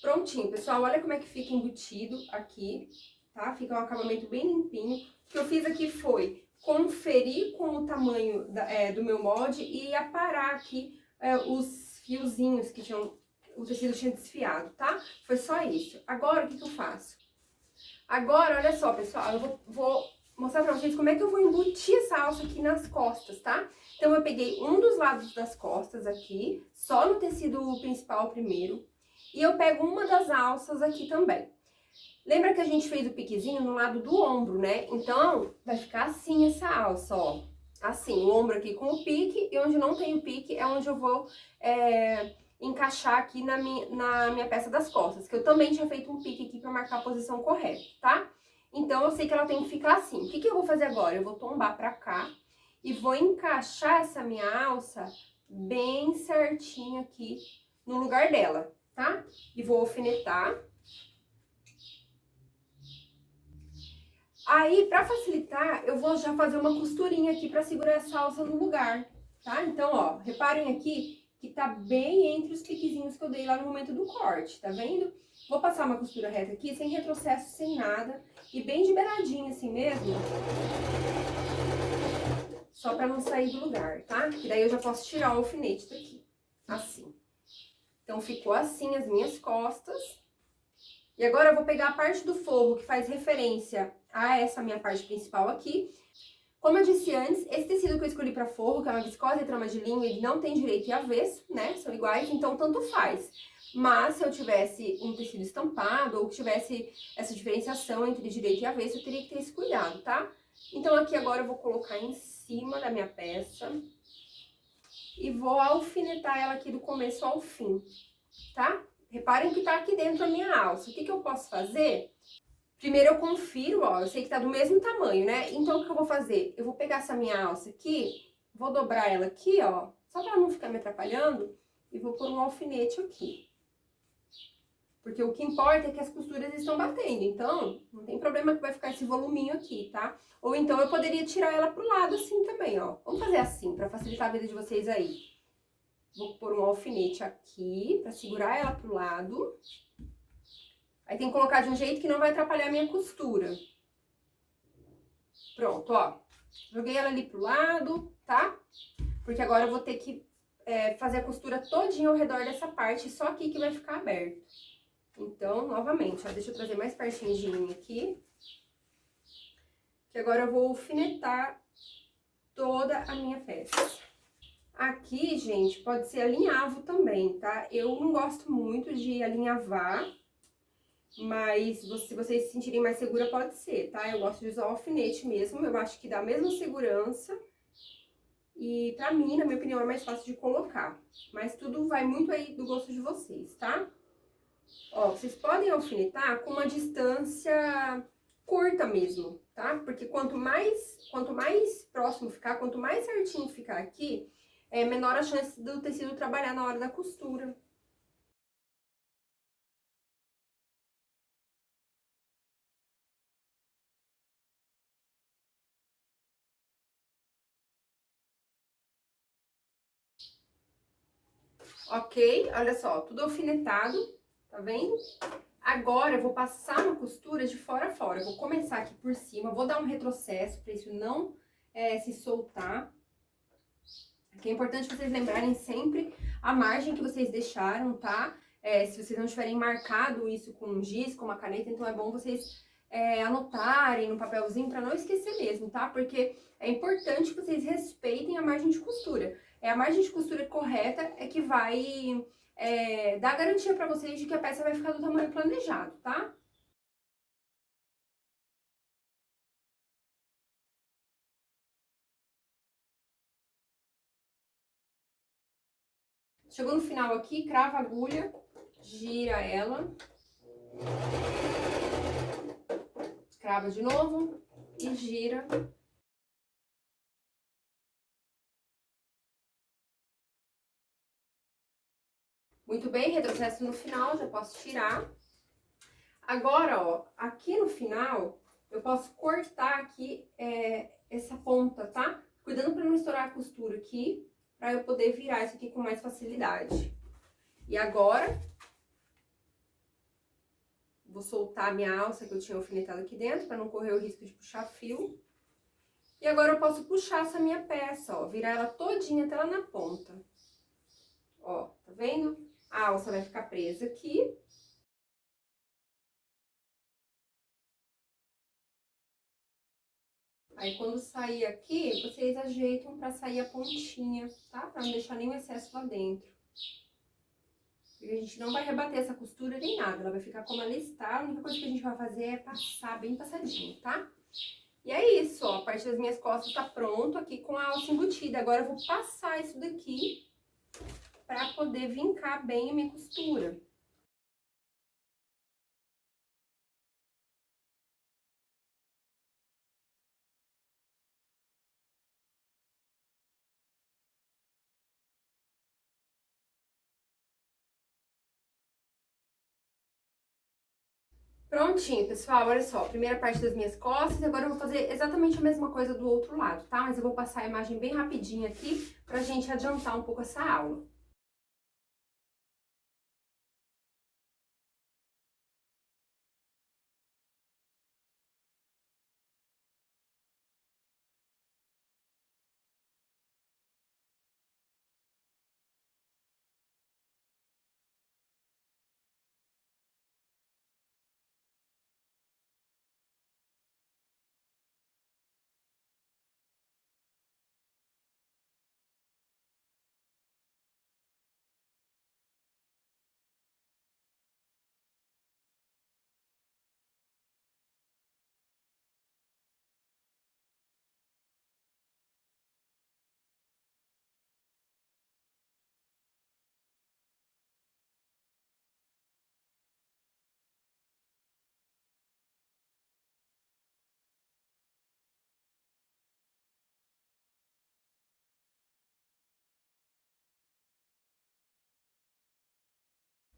Prontinho, pessoal, olha como é que fica embutido aqui, tá? Fica um acabamento bem limpinho. O que eu fiz aqui foi conferir com o tamanho do meu molde e aparar aqui os fiozinhos que tinham, o tecido tinha desfiado, tá? Foi só isso. Agora, o que que eu faço? Agora, olha só, pessoal, eu vou mostrar pra vocês como é que eu vou embutir essa alça aqui nas costas, tá? Então, eu peguei um dos lados das costas aqui, só no tecido principal primeiro. E eu pego uma das alças aqui também. Lembra que a gente fez o piquezinho no lado do ombro, né? Então, vai ficar assim essa alça, ó. Assim, o ombro aqui com o pique, e onde não tem o pique é onde eu vou encaixar aqui na minha peça das costas. Que eu também tinha feito um pique aqui pra marcar a posição correta, tá? Então, eu sei que ela tem que ficar assim. O que que eu vou fazer agora? Eu vou tombar pra cá e vou encaixar essa minha alça bem certinho aqui no lugar dela, tá? E vou alfinetar. Aí, pra facilitar, eu vou já fazer uma costurinha aqui pra segurar essa alça no lugar, tá? Então, ó, reparem aqui que tá bem entre os piquezinhos que eu dei lá no momento do corte, tá vendo? Vou passar uma costura reta aqui, sem retrocesso, sem nada, e bem de beiradinha assim mesmo. Só pra não sair do lugar, tá? Que daí eu já posso tirar o alfinete daqui, assim. Então, ficou assim as minhas costas. E agora eu vou pegar a parte do forro que faz referência a essa minha parte principal aqui. Como eu disse antes, esse tecido que eu escolhi para forro, que é uma viscose e trama de linho, ele não tem direito e avesso, né? São iguais, então tanto faz. Mas se eu tivesse um tecido estampado ou que tivesse essa diferenciação entre direito e avesso, eu teria que ter esse cuidado, tá? Então aqui agora eu vou colocar em cima da minha peça e vou alfinetar ela aqui do começo ao fim, tá? Reparem que tá aqui dentro a minha alça. O que que eu posso fazer? Primeiro eu confiro, ó, eu sei que tá do mesmo tamanho, né? Então o que eu vou fazer? Eu vou pegar essa minha alça aqui, vou dobrar ela aqui, ó, só pra não ficar me atrapalhando, e vou pôr um alfinete aqui. Porque o que importa é que as costuras estão batendo, então não tem problema que vai ficar esse voluminho aqui, tá? Ou então eu poderia tirar ela pro lado assim também, ó. Vamos fazer assim, pra facilitar a vida de vocês aí. Vou pôr um alfinete aqui, pra segurar ela pro lado. Aí tem que colocar de um jeito que não vai atrapalhar a minha costura. Pronto, ó. Joguei ela ali pro lado, tá? Porque agora eu vou ter que fazer a costura todinha ao redor dessa parte, só aqui que vai ficar aberto. Então, novamente, ó, deixa eu trazer mais pertinho de mim aqui. Que agora eu vou alfinetar toda a minha peça. Aqui, gente, pode ser alinhavo também, tá? Eu não gosto muito de alinhavar, mas se vocês se sentirem mais segura, pode ser, tá? Eu gosto de usar o alfinete mesmo, eu acho que dá a mesma segurança. E pra mim, na minha opinião, é mais fácil de colocar. Mas tudo vai muito aí do gosto de vocês, tá? Ó, vocês podem alfinetar com uma distância curta mesmo, tá? Porque quanto mais próximo ficar, quanto mais certinho ficar aqui, é menor a chance do tecido trabalhar na hora da costura. Ok? Olha só, tudo alfinetado, tá vendo? Agora eu vou passar uma costura de fora a fora. Eu vou começar aqui por cima, vou dar um retrocesso para isso não se soltar. Aqui é importante vocês lembrarem sempre a margem que vocês deixaram, tá? Se vocês não tiverem marcado isso com um giz, com uma caneta, então é bom vocês anotarem no papelzinho para não esquecer mesmo, tá? Porque é importante que vocês respeitem a margem de costura. É a margem de costura correta é que vai dar garantia para vocês de que a peça vai ficar do tamanho planejado, tá? Chegou no final aqui, crava a agulha, gira ela. Crava de novo e gira. Muito bem, retrocesso no final, já posso tirar. Agora, ó, aqui no final, eu posso cortar aqui essa ponta, tá? Cuidando para não estourar a costura aqui, para eu poder virar isso aqui com mais facilidade. E agora, vou soltar a minha alça que eu tinha alfinetado aqui dentro, para não correr o risco de puxar fio. E agora eu posso puxar essa minha peça, ó, virar ela todinha até lá na ponta. Ó, tá vendo? A alça vai ficar presa aqui. Aí, quando sair aqui, vocês ajeitam pra sair a pontinha, tá? Pra não deixar nenhum excesso lá dentro. Porque a gente não vai rebater essa costura nem nada, ela vai ficar como ela está. A única coisa que a gente vai fazer é passar bem passadinho, tá? E é isso, ó, a parte das minhas costas tá pronto aqui com a alça embutida. Agora eu vou passar isso daqui pra poder vincar bem a minha costura. Prontinho, pessoal, olha só, primeira parte das minhas costas, agora eu vou fazer exatamente a mesma coisa do outro lado, tá? Mas eu vou passar a imagem bem rapidinho aqui, pra gente adiantar um pouco essa aula.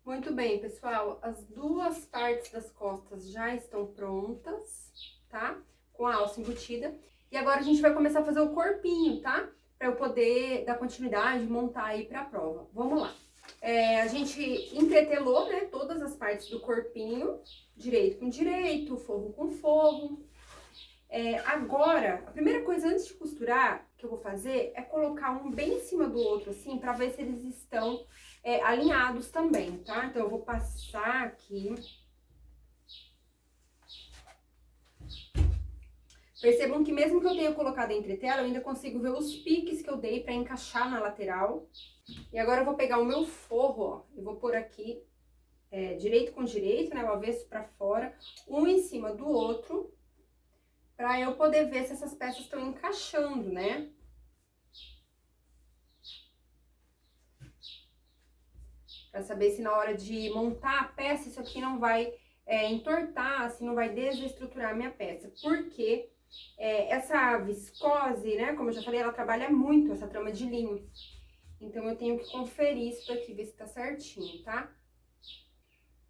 Muito bem, pessoal, as duas partes das costas já estão prontas, tá? Com a alça embutida. E agora a gente vai começar a fazer o corpinho, tá? Pra eu poder dar continuidade, montar aí pra prova. Vamos lá. A gente entretelou, né, todas as partes do corpinho, direito com direito, forro com forro. Agora, a primeira coisa antes de costurar que eu vou fazer é colocar um bem em cima do outro, assim, pra ver se eles estão alinhados também, tá? Então, eu vou passar aqui. Percebam que mesmo que eu tenha colocado a entretela, eu ainda consigo ver os piques que eu dei pra encaixar na lateral. E agora eu vou pegar o meu forro, ó, eu vou pôr aqui direito com direito, né, o avesso pra fora, um em cima do outro, pra eu poder ver se essas peças estão encaixando, né? Pra saber se na hora de montar a peça, isso aqui não vai entortar, se não vai desestruturar a minha peça. Porque essa viscose, né, como eu já falei, ela trabalha muito, essa trama de linho. Então, eu tenho que conferir isso daqui, ver se tá certinho, tá?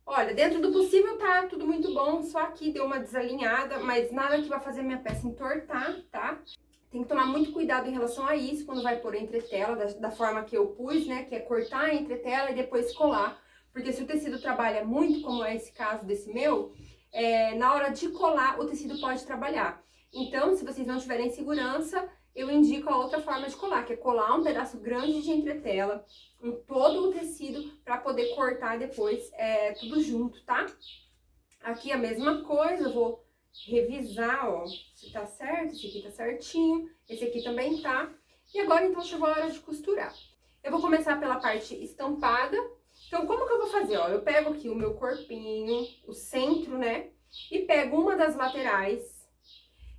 Olha, dentro do possível tá tudo muito bom, só aqui deu uma desalinhada, mas nada que vai fazer minha peça entortar, tá? Tem que tomar muito cuidado em relação a isso, quando vai pôr a entretela, da forma que eu pus, né? Que é cortar a entretela e depois colar. Porque se o tecido trabalha muito, como é esse caso desse meu, na hora de colar, o tecido pode trabalhar. Então, se vocês não tiverem segurança, eu indico a outra forma de colar, que é colar um pedaço grande de entretela em todo o tecido para poder cortar depois tudo junto, tá? Aqui a mesma coisa, eu vou revisar, ó, se tá certo, esse aqui tá certinho, esse aqui também tá. E agora, então, chegou a hora de costurar. Eu vou começar pela parte estampada. Então, como que eu vou fazer, ó? Eu pego aqui o meu corpinho, o centro, né? E pego uma das laterais.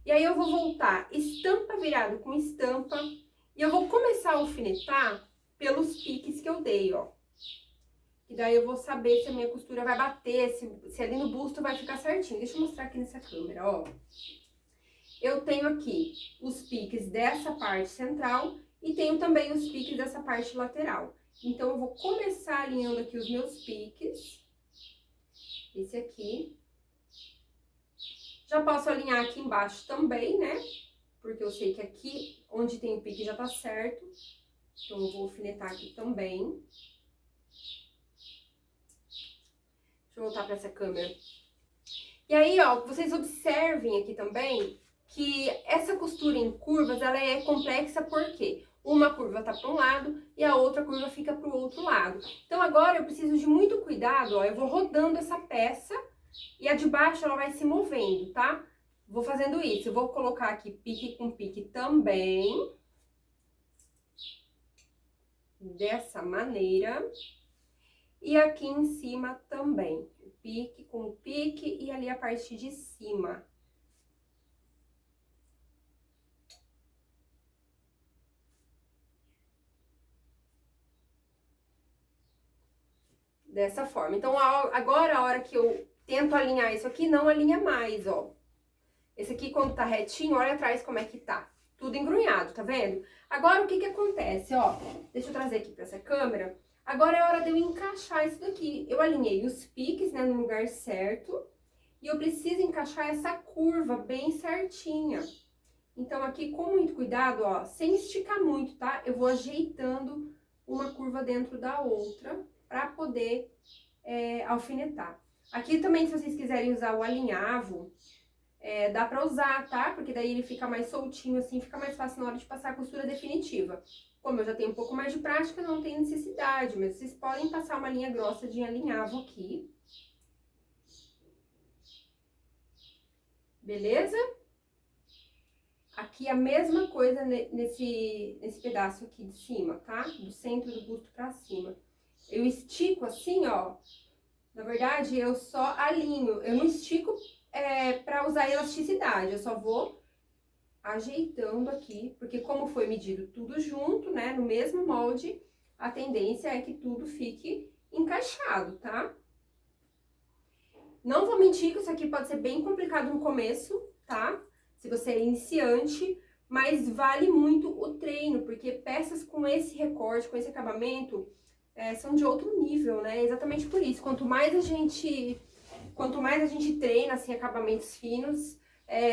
E aí, eu vou voltar estampa virado com estampa. E eu vou começar a alfinetar pelos piques que eu dei, ó. E daí eu vou saber se a minha costura vai bater, se ali no busto vai ficar certinho. Deixa eu mostrar aqui nessa câmera, ó. Eu tenho aqui os piques dessa parte central e tenho também os piques dessa parte lateral. Então, eu vou começar alinhando aqui os meus piques. Esse aqui. Já posso alinhar aqui embaixo também, né? Porque eu sei que aqui, onde tem o pique, já tá certo. Então, eu vou alfinetar aqui também. Deixa eu voltar para essa câmera. E aí, ó, vocês observem aqui também que essa costura em curvas, ela é complexa porque uma curva tá para um lado e a outra curva fica para o outro lado. Então, agora eu preciso de muito cuidado, ó. Eu vou rodando essa peça e a de baixo ela vai se movendo, tá? Vou fazendo isso. Eu vou colocar aqui pique com pique também. Dessa maneira. E aqui em cima também. Pique com pique e ali a parte de cima. Dessa forma. Então, agora a hora que eu tento alinhar isso aqui, não alinha mais, ó. Esse aqui, quando tá retinho, olha atrás como é que tá. Tudo engrunhado, tá vendo? Agora, o que que acontece, ó? Deixa eu trazer aqui pra essa câmera. Agora é hora de eu encaixar isso daqui. Eu alinhei os piques, né, no lugar certo. E eu preciso encaixar essa curva bem certinha. Então, aqui, com muito cuidado, ó, sem esticar muito, tá? Eu vou ajeitando uma curva dentro da outra pra poder alfinetar. Aqui também, se vocês quiserem usar o alinhavo, dá pra usar, tá? Porque daí ele fica mais soltinho assim, fica mais fácil na hora de passar a costura definitiva. Como eu já tenho um pouco mais de prática, não tem necessidade, mas vocês podem passar uma linha grossa de alinhavo aqui. Beleza? Aqui a mesma coisa nesse pedaço aqui de cima, tá? Do centro do busto pra cima. Eu estico assim, ó. Na verdade, eu só alinho. Eu não estico pra usar elasticidade. Eu só vou ajeitando aqui. Porque como foi medido tudo junto, né? No mesmo molde, a tendência é que tudo fique encaixado, tá? Não vou mentir que isso aqui pode ser bem complicado no começo, tá? Se você é iniciante, mas vale muito o treino, porque peças com esse recorte, com esse acabamento, são de outro nível, né? Exatamente por isso. Quanto mais a gente treina, assim, acabamentos finos,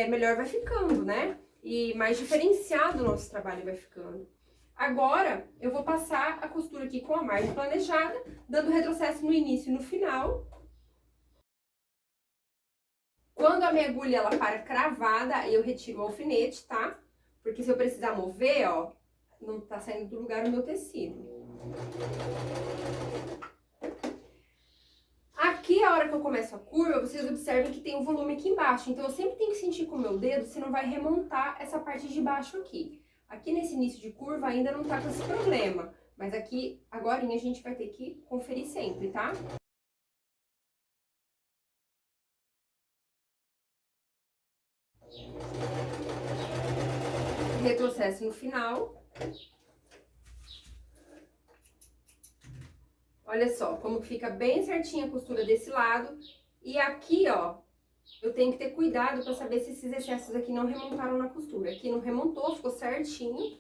melhor vai ficando, né? E mais diferenciado o nosso trabalho vai ficando. Agora, eu vou passar a costura aqui com a margem planejada, dando retrocesso no início e no final. Quando a minha agulha ela para cravada, aí eu retiro o alfinete, tá? Porque se eu precisar mover, ó, não tá saindo do lugar o meu tecido. Aqui, a hora que eu começo a curva, vocês observem que tem um volume aqui embaixo. Então, eu sempre tenho que sentir com o meu dedo se não vai remontar essa parte de baixo aqui. Aqui nesse início de curva ainda não tá com esse problema. Mas aqui, agorinha, a gente vai ter que conferir sempre, tá? Retrocesso no final. Olha só, como fica bem certinha a costura desse lado. E aqui, ó, eu tenho que ter cuidado para saber se esses excessos aqui não remontaram na costura. Aqui não remontou, ficou certinho.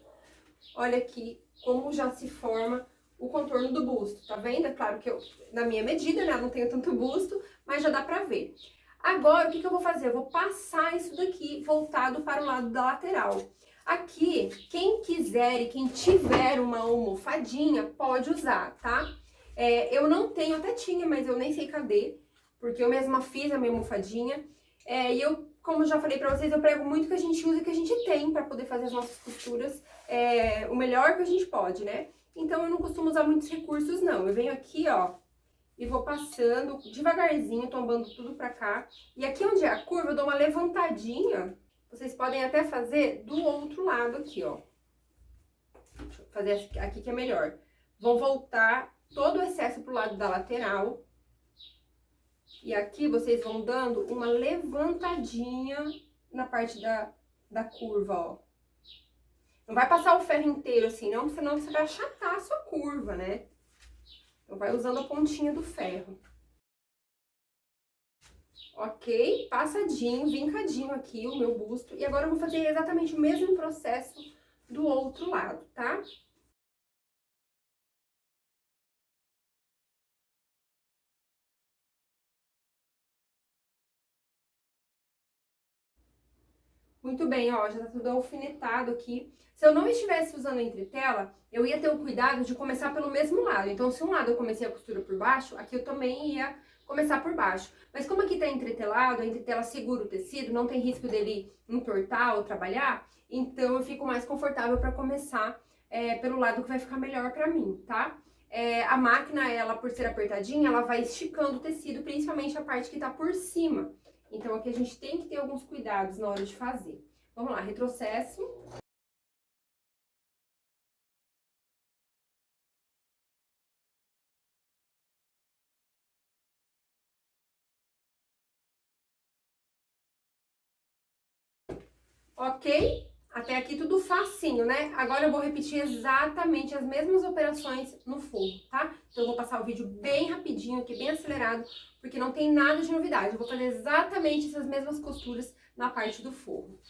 Olha aqui como já se forma o contorno do busto, tá vendo? É claro que eu, na minha medida, né, não tenho tanto busto, mas já dá pra ver. Agora, o que que eu vou fazer? Eu vou passar isso daqui voltado para o lado da lateral. Aqui, quem quiser e quem tiver uma almofadinha, pode usar, tá? Eu não tenho, até tinha, mas eu nem sei cadê, porque eu mesma fiz a minha almofadinha. E eu, como já falei pra vocês, eu prego muito que a gente use o que a gente tem pra poder fazer as nossas costuras o melhor que a gente pode, né? Então, eu não costumo usar muitos recursos, não. Eu venho aqui, ó, e vou passando devagarzinho, tombando tudo pra cá. E aqui onde é a curva, eu dou uma levantadinha. Vocês podem até fazer do outro lado aqui, ó. Deixa eu fazer aqui que é melhor. Vou voltar todo o excesso pro lado da lateral. E aqui vocês vão dando uma levantadinha na parte da curva, ó. Não vai passar o ferro inteiro assim, não, senão você vai achatar a sua curva, né? Então, vai usando a pontinha do ferro. Ok? Passadinho, vincadinho aqui o meu busto. E agora eu vou fazer exatamente o mesmo processo do outro lado, tá? Muito bem, ó, já tá tudo alfinetado aqui. Se eu não estivesse usando entretela, eu ia ter o cuidado de começar pelo mesmo lado. Então, se um lado eu comecei a costura por baixo, aqui eu também ia começar por baixo. Mas como aqui tá entretelado, a entretela segura o tecido, não tem risco dele entortar ou trabalhar, então eu fico mais confortável para começar pelo lado que vai ficar melhor pra mim, tá? A máquina, ela por ser apertadinha, ela vai esticando o tecido, principalmente a parte que tá por cima. Então, aqui a gente tem que ter alguns cuidados na hora de fazer. Vamos lá, retrocesso. Ok? Até aqui tudo facinho, né? Agora eu vou repetir exatamente as mesmas operações no forro, tá? Então eu vou passar o vídeo bem rapidinho aqui, bem acelerado, porque não tem nada de novidade. Eu vou fazer exatamente essas mesmas costuras na parte do forro.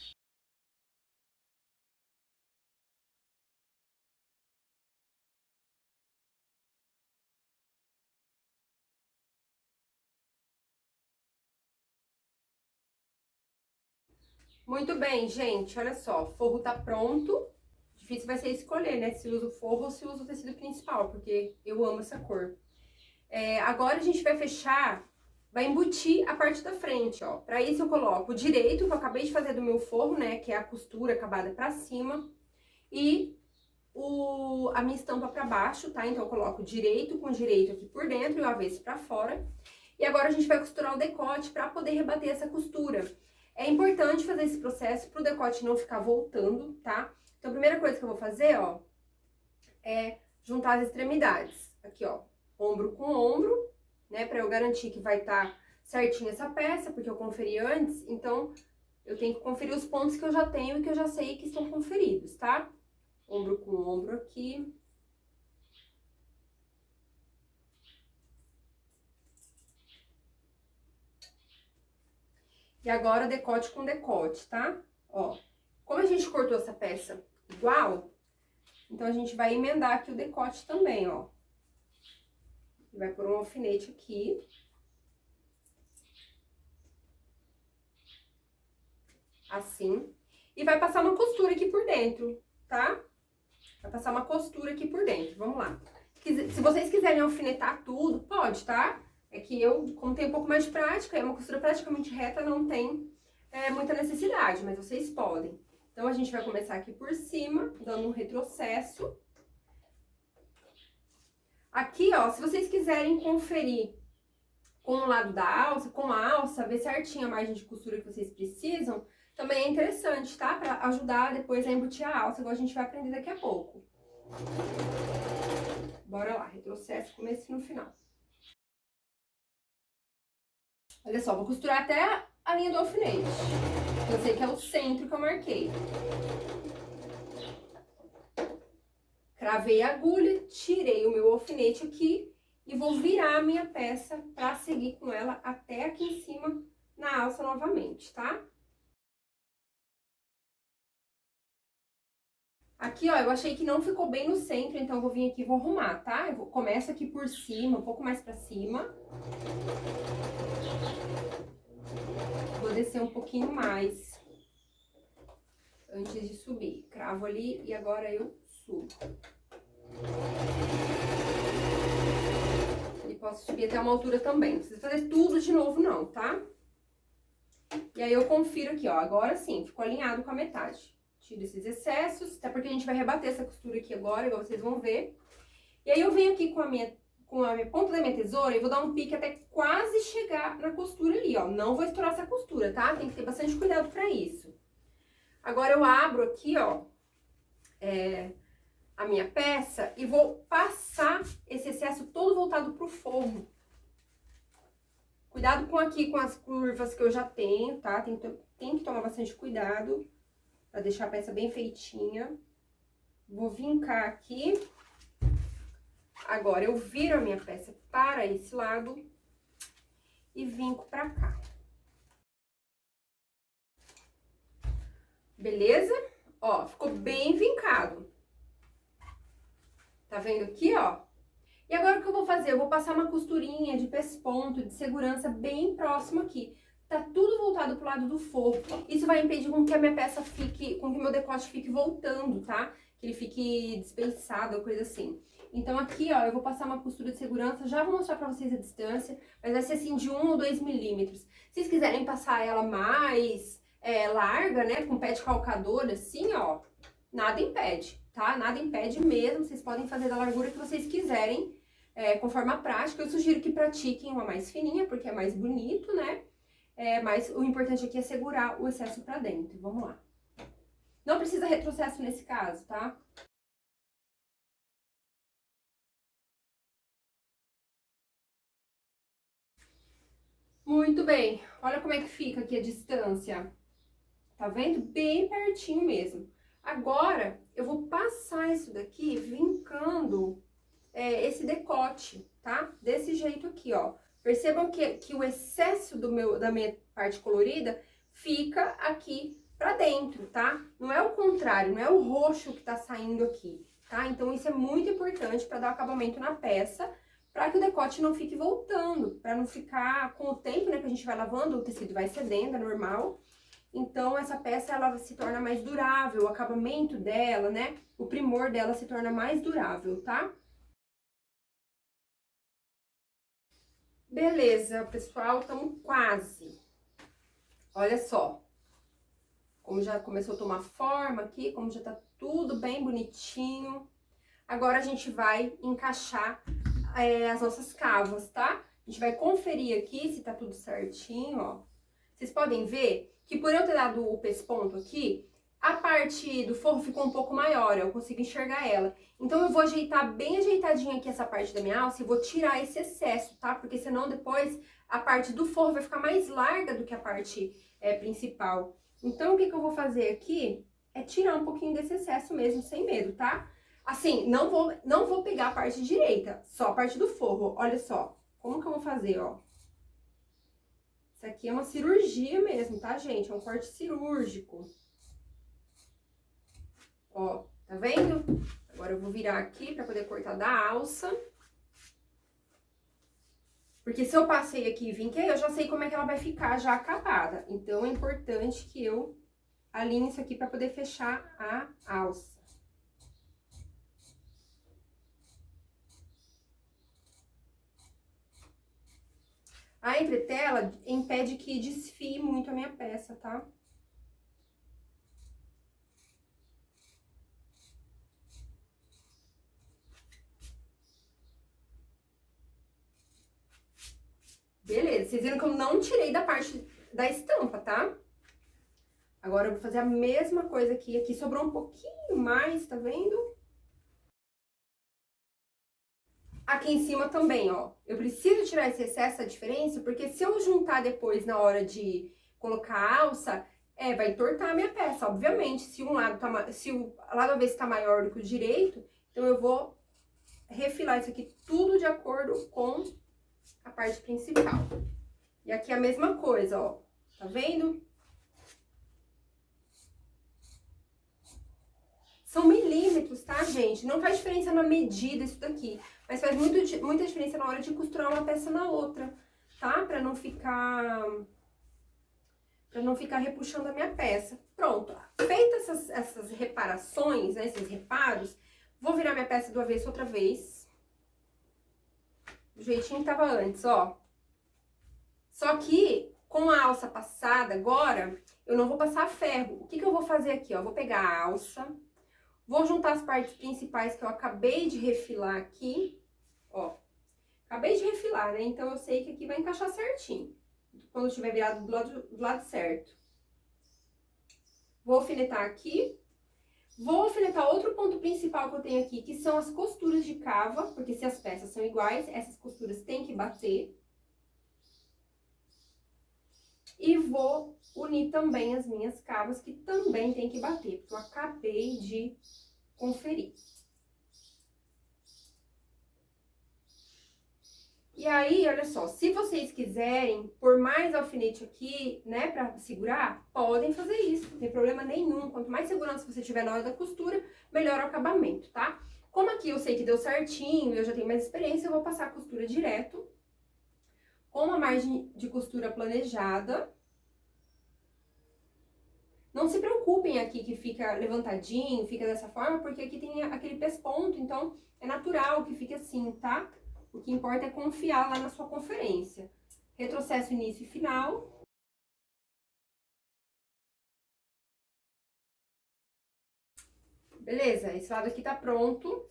Muito bem, gente, olha só, o forro tá pronto. Difícil vai ser escolher, né, se usa o forro ou se usa o tecido principal, porque eu amo essa cor. Agora a gente vai fechar, vai embutir a parte da frente, ó. Pra isso eu coloco o direito, que eu acabei de fazer do meu forro, né, que é a costura acabada pra cima, e a minha estampa pra baixo, tá? Então eu coloco direito com direito aqui por dentro e o avesso pra fora. E agora a gente vai costurar o decote pra poder rebater essa costura. É importante fazer esse processo pro decote não ficar voltando, tá? Então a primeira coisa que eu vou fazer, ó, é juntar as extremidades. Aqui, ó, ombro com ombro, né? Pra eu garantir que vai estar certinho essa peça, porque eu conferi antes. Então, eu tenho que conferir os pontos que eu já tenho e que eu já sei que estão conferidos, tá? Ombro com ombro aqui. E agora, decote com decote, tá? Ó, como a gente cortou essa peça igual, então a gente vai emendar aqui o decote também, ó. Vai pôr um alfinete aqui. Assim. E vai passar uma costura aqui por dentro, tá? Vai passar uma costura aqui por dentro. Vamos lá. Se vocês quiserem alfinetar tudo, pode, tá? É que eu, como tenho um pouco mais de prática, é uma costura praticamente reta, não tem muita necessidade, mas vocês podem. Então, a gente vai começar aqui por cima, dando um retrocesso. Aqui, ó, se vocês quiserem conferir com o lado da alça, com a alça, ver certinho a margem de costura que vocês precisam, também é interessante, tá? Pra ajudar depois a embutir a alça, igual a gente vai aprender daqui a pouco. Bora lá, retrocesso, começo no final. Olha só, vou costurar até a linha do alfinete. Eu sei que é o centro que eu marquei. Cravei a agulha, tirei o meu alfinete aqui e vou virar a minha peça pra seguir com ela até aqui em cima na alça novamente, tá? Aqui, ó, eu achei que não ficou bem no centro, então eu vou vir aqui e vou arrumar, tá? Começo aqui por cima, um pouco mais pra cima. Vou descer um pouquinho mais antes de subir. Cravo ali e agora eu subo. E posso subir até uma altura também. Não precisa fazer tudo de novo não, tá? E aí eu confiro aqui, ó. Agora sim, ficou alinhado com a metade. Tiro esses excessos, até porque a gente vai rebater essa costura aqui agora, igual vocês vão ver. E aí eu venho aqui com a minha ponta da minha tesoura e vou dar um pique até quase chegar na costura ali, ó. Não vou estourar essa costura, tá? Tem que ter bastante cuidado pra isso. Agora eu abro aqui, ó, a minha peça e vou passar esse excesso todo voltado pro forro. Cuidado com aqui, com as curvas que eu já tenho, tá? Tem que tomar bastante cuidado pra deixar a peça bem feitinha. Vou vincar aqui. Agora, eu viro a minha peça para esse lado e vinco pra cá. Beleza? Ó, ficou bem vincado. Tá vendo aqui, ó? E agora o que eu vou fazer? Eu vou passar uma costurinha de pesponto, de segurança bem próximo aqui. Tá tudo voltado pro lado do forro. Isso vai impedir com que a minha peça fique, com que o meu decote fique voltando, tá? Que ele fique despeçado ou coisa assim. Então aqui, ó, eu vou passar uma costura de segurança, já vou mostrar pra vocês a distância, mas vai ser assim de 1 ou 2 milímetros. Se vocês quiserem passar ela mais larga, né, com pé de calcador, assim, ó, nada impede, tá? Nada impede mesmo, vocês podem fazer da largura que vocês quiserem, conforme a prática. Eu sugiro que pratiquem uma mais fininha, porque é mais bonito, né? Mas o importante aqui é segurar o excesso pra dentro. Vamos lá. Não precisa retrocesso nesse caso, tá? Muito bem. Olha como é que fica aqui a distância. Tá vendo? Bem pertinho mesmo. Agora, eu vou passar isso daqui vincando esse decote, tá? Desse jeito aqui, ó. Percebam que o excesso da minha parte colorida fica aqui pra dentro, tá? Não é o contrário, não é o roxo que tá saindo aqui, tá? Então, isso é muito importante pra dar acabamento na peça, pra que o decote não fique voltando, pra não ficar, com o tempo, né, que a gente vai lavando, o tecido vai cedendo, é normal. Então, essa peça, ela se torna mais durável, o acabamento dela, né, o primor dela se torna mais durável, tá? Beleza, pessoal, estamos quase. Olha só, como já começou a tomar forma aqui, como já tá tudo bem bonitinho. Agora a gente vai encaixar as nossas cavas, tá? A gente vai conferir aqui se tá tudo certinho, ó. Vocês podem ver que por eu ter dado o pesponto aqui, a parte do forro ficou um pouco maior, eu consigo enxergar ela. Então eu vou ajeitar bem ajeitadinho aqui essa parte da minha alça e vou tirar esse excesso, tá? Porque senão depois a parte do forro vai ficar mais larga do que a parte principal. Então o que eu vou fazer aqui é tirar um pouquinho desse excesso mesmo, sem medo, tá? Assim, não vou pegar a parte direita, só a parte do forro. Olha só, como que eu vou fazer, ó. Isso aqui é uma cirurgia mesmo, tá, gente? É um corte cirúrgico. Ó, tá vendo? Agora eu vou virar aqui pra poder cortar da alça. Porque se eu passei aqui e vinquei, eu já sei como é que ela vai ficar já acabada. Então, é importante que eu alinhe isso aqui pra poder fechar a alça. A entretela impede que desfie muito a minha peça, tá? Beleza, vocês viram que eu não tirei da parte da estampa, tá? Agora eu vou fazer a mesma coisa aqui. Aqui sobrou um pouquinho mais, tá vendo? Aqui em cima também, ó. Eu preciso tirar esse excesso, essa diferença, porque se eu juntar depois na hora de colocar a alça, vai entortar a minha peça, obviamente. Se um lado tá, se o lado avesso tá maior do que o direito, então eu vou refilar isso aqui tudo de acordo com a parte principal. E aqui a mesma coisa, ó. Tá vendo? São milímetros, tá, gente? Não faz diferença na medida isso daqui, mas faz muita diferença na hora de costurar uma peça na outra, tá? Pra não ficar repuxando a minha peça. Pronto, feitas essas reparações, né, esses reparos, vou virar minha peça do avesso outra vez. Do jeitinho que tava antes, ó. Só que, com a alça passada agora, eu não vou passar ferro. O que eu vou fazer aqui, ó? Vou pegar a alça, vou juntar as partes principais que eu acabei de refilar aqui, ó. Acabei de refilar, né? Então, eu sei que aqui vai encaixar certinho, quando estiver virado do lado certo. Vou alfinetar aqui. Vou alfinetar outro ponto principal que eu tenho aqui, que são as costuras de cava, porque se as peças são iguais, essas costuras têm que bater. E vou unir também as minhas cavas, que também tem que bater, porque eu acabei de conferir. E aí, olha só, se vocês quiserem pôr mais alfinete aqui, né, pra segurar, podem fazer isso, não tem problema nenhum. Quanto mais segurança você tiver na hora da costura, melhor o acabamento, tá? Como aqui eu sei que deu certinho, eu já tenho mais experiência, eu vou passar a costura direto, com uma margem de costura planejada. Não se preocupem aqui que fica levantadinho, fica dessa forma, porque aqui tem aquele pesponto, então é natural que fique assim, tá? O que importa é confiar lá na sua conferência. Retrocesso, início e final. Beleza, esse lado aqui tá pronto.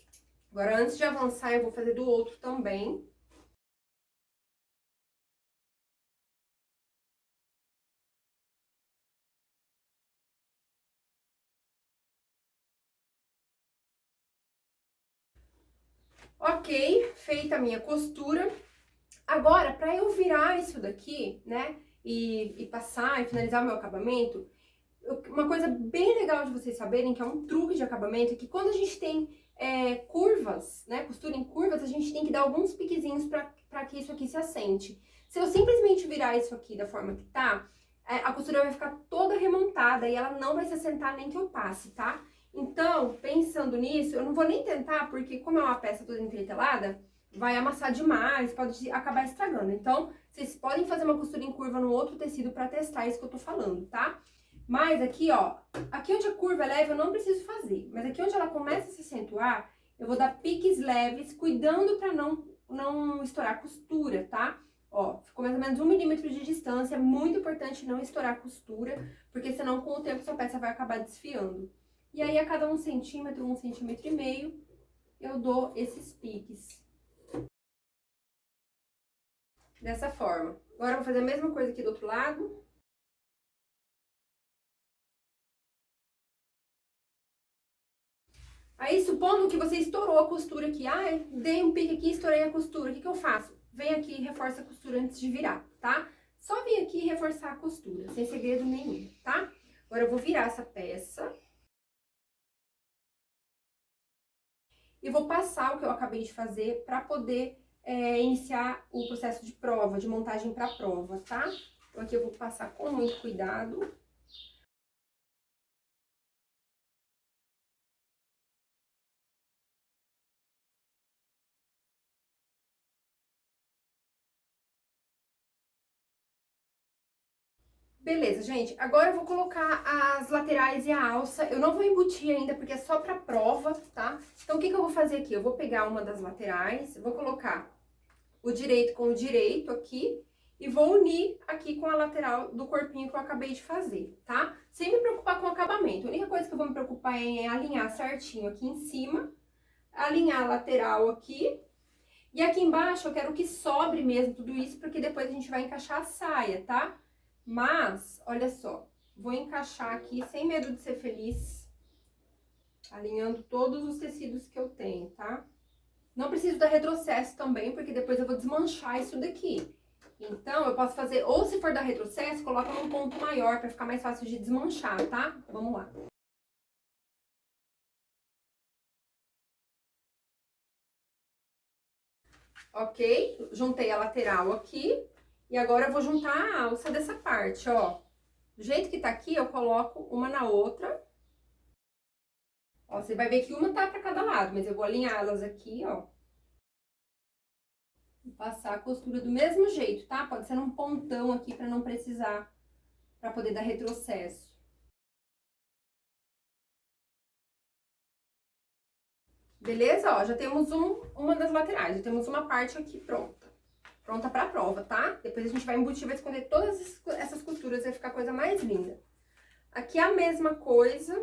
Agora, antes de avançar, eu vou fazer do outro também. Ok, feita a minha costura. Agora, para eu virar isso daqui, né, e passar e finalizar o meu acabamento, uma coisa bem legal de vocês saberem, que é um truque de acabamento, é que quando a gente tem curvas, né, costura em curvas, a gente tem que dar alguns piquezinhos para que isso aqui se assente. Se eu simplesmente virar isso aqui da forma que tá, a costura vai ficar toda remontada e ela não vai se assentar nem que eu passe, tá? Então, pensando nisso, eu não vou nem tentar, porque como é uma peça toda entretelada, vai amassar demais, pode acabar estragando. Então, vocês podem fazer uma costura em curva no outro tecido para testar isso que eu tô falando, tá? Mas aqui, ó, aqui onde a curva é leve eu não preciso fazer, mas aqui onde ela começa a se acentuar, eu vou dar piques leves, cuidando para não estourar a costura, tá? Ó, ficou mais ou menos 1 milímetro de distância, é muito importante não estourar a costura, porque senão com o tempo sua peça vai acabar desfiando. E aí a cada 1 centímetro, 1,5 centímetros, eu dou esses piques. Dessa forma. Agora eu vou fazer a mesma coisa aqui do outro lado. Aí, supondo que você estourou a costura aqui, dei um pique aqui, estourei a costura, o que eu faço? Vem aqui e reforça a costura antes de virar, tá? Só vem aqui e reforçar a costura, sem segredo nenhum, tá? Agora eu vou virar essa peça. E vou passar o que eu acabei de fazer para poder iniciar o processo de prova, de montagem para prova, tá? Então aqui eu vou passar com muito cuidado. Beleza, gente. Agora eu vou colocar as laterais e a alça. Eu não vou embutir ainda, porque é só pra prova, tá? Então, o que que eu vou fazer aqui? Eu vou pegar uma das laterais, vou colocar o direito com o direito aqui e vou unir aqui com a lateral do corpinho que eu acabei de fazer, tá? Sem me preocupar com o acabamento. A única coisa que eu vou me preocupar é alinhar certinho aqui em cima, alinhar a lateral aqui. E aqui embaixo eu quero que sobre mesmo tudo isso, porque depois a gente vai encaixar a saia, tá? Mas, olha só, vou encaixar aqui sem medo de ser feliz, alinhando todos os tecidos que eu tenho, tá? Não preciso dar retrocesso também, porque depois eu vou desmanchar isso daqui. Então, eu posso fazer, ou se for dar retrocesso, coloca num ponto maior pra ficar mais fácil de desmanchar, tá? Vamos lá. Ok? Juntei a lateral aqui. E agora eu vou juntar a alça dessa parte, ó. Do jeito que tá aqui, eu coloco uma na outra. Ó, você vai ver que uma tá pra cada lado, mas eu vou alinhá-las aqui, ó. E passar a costura do mesmo jeito, tá? Pode ser num pontão aqui pra não precisar, pra poder dar retrocesso. Beleza? Ó, já temos uma das laterais, já temos uma parte aqui pronta. Pronta pra prova, tá? Depois a gente vai embutir, vai esconder todas essas costuras, vai ficar a coisa mais linda. Aqui a mesma coisa,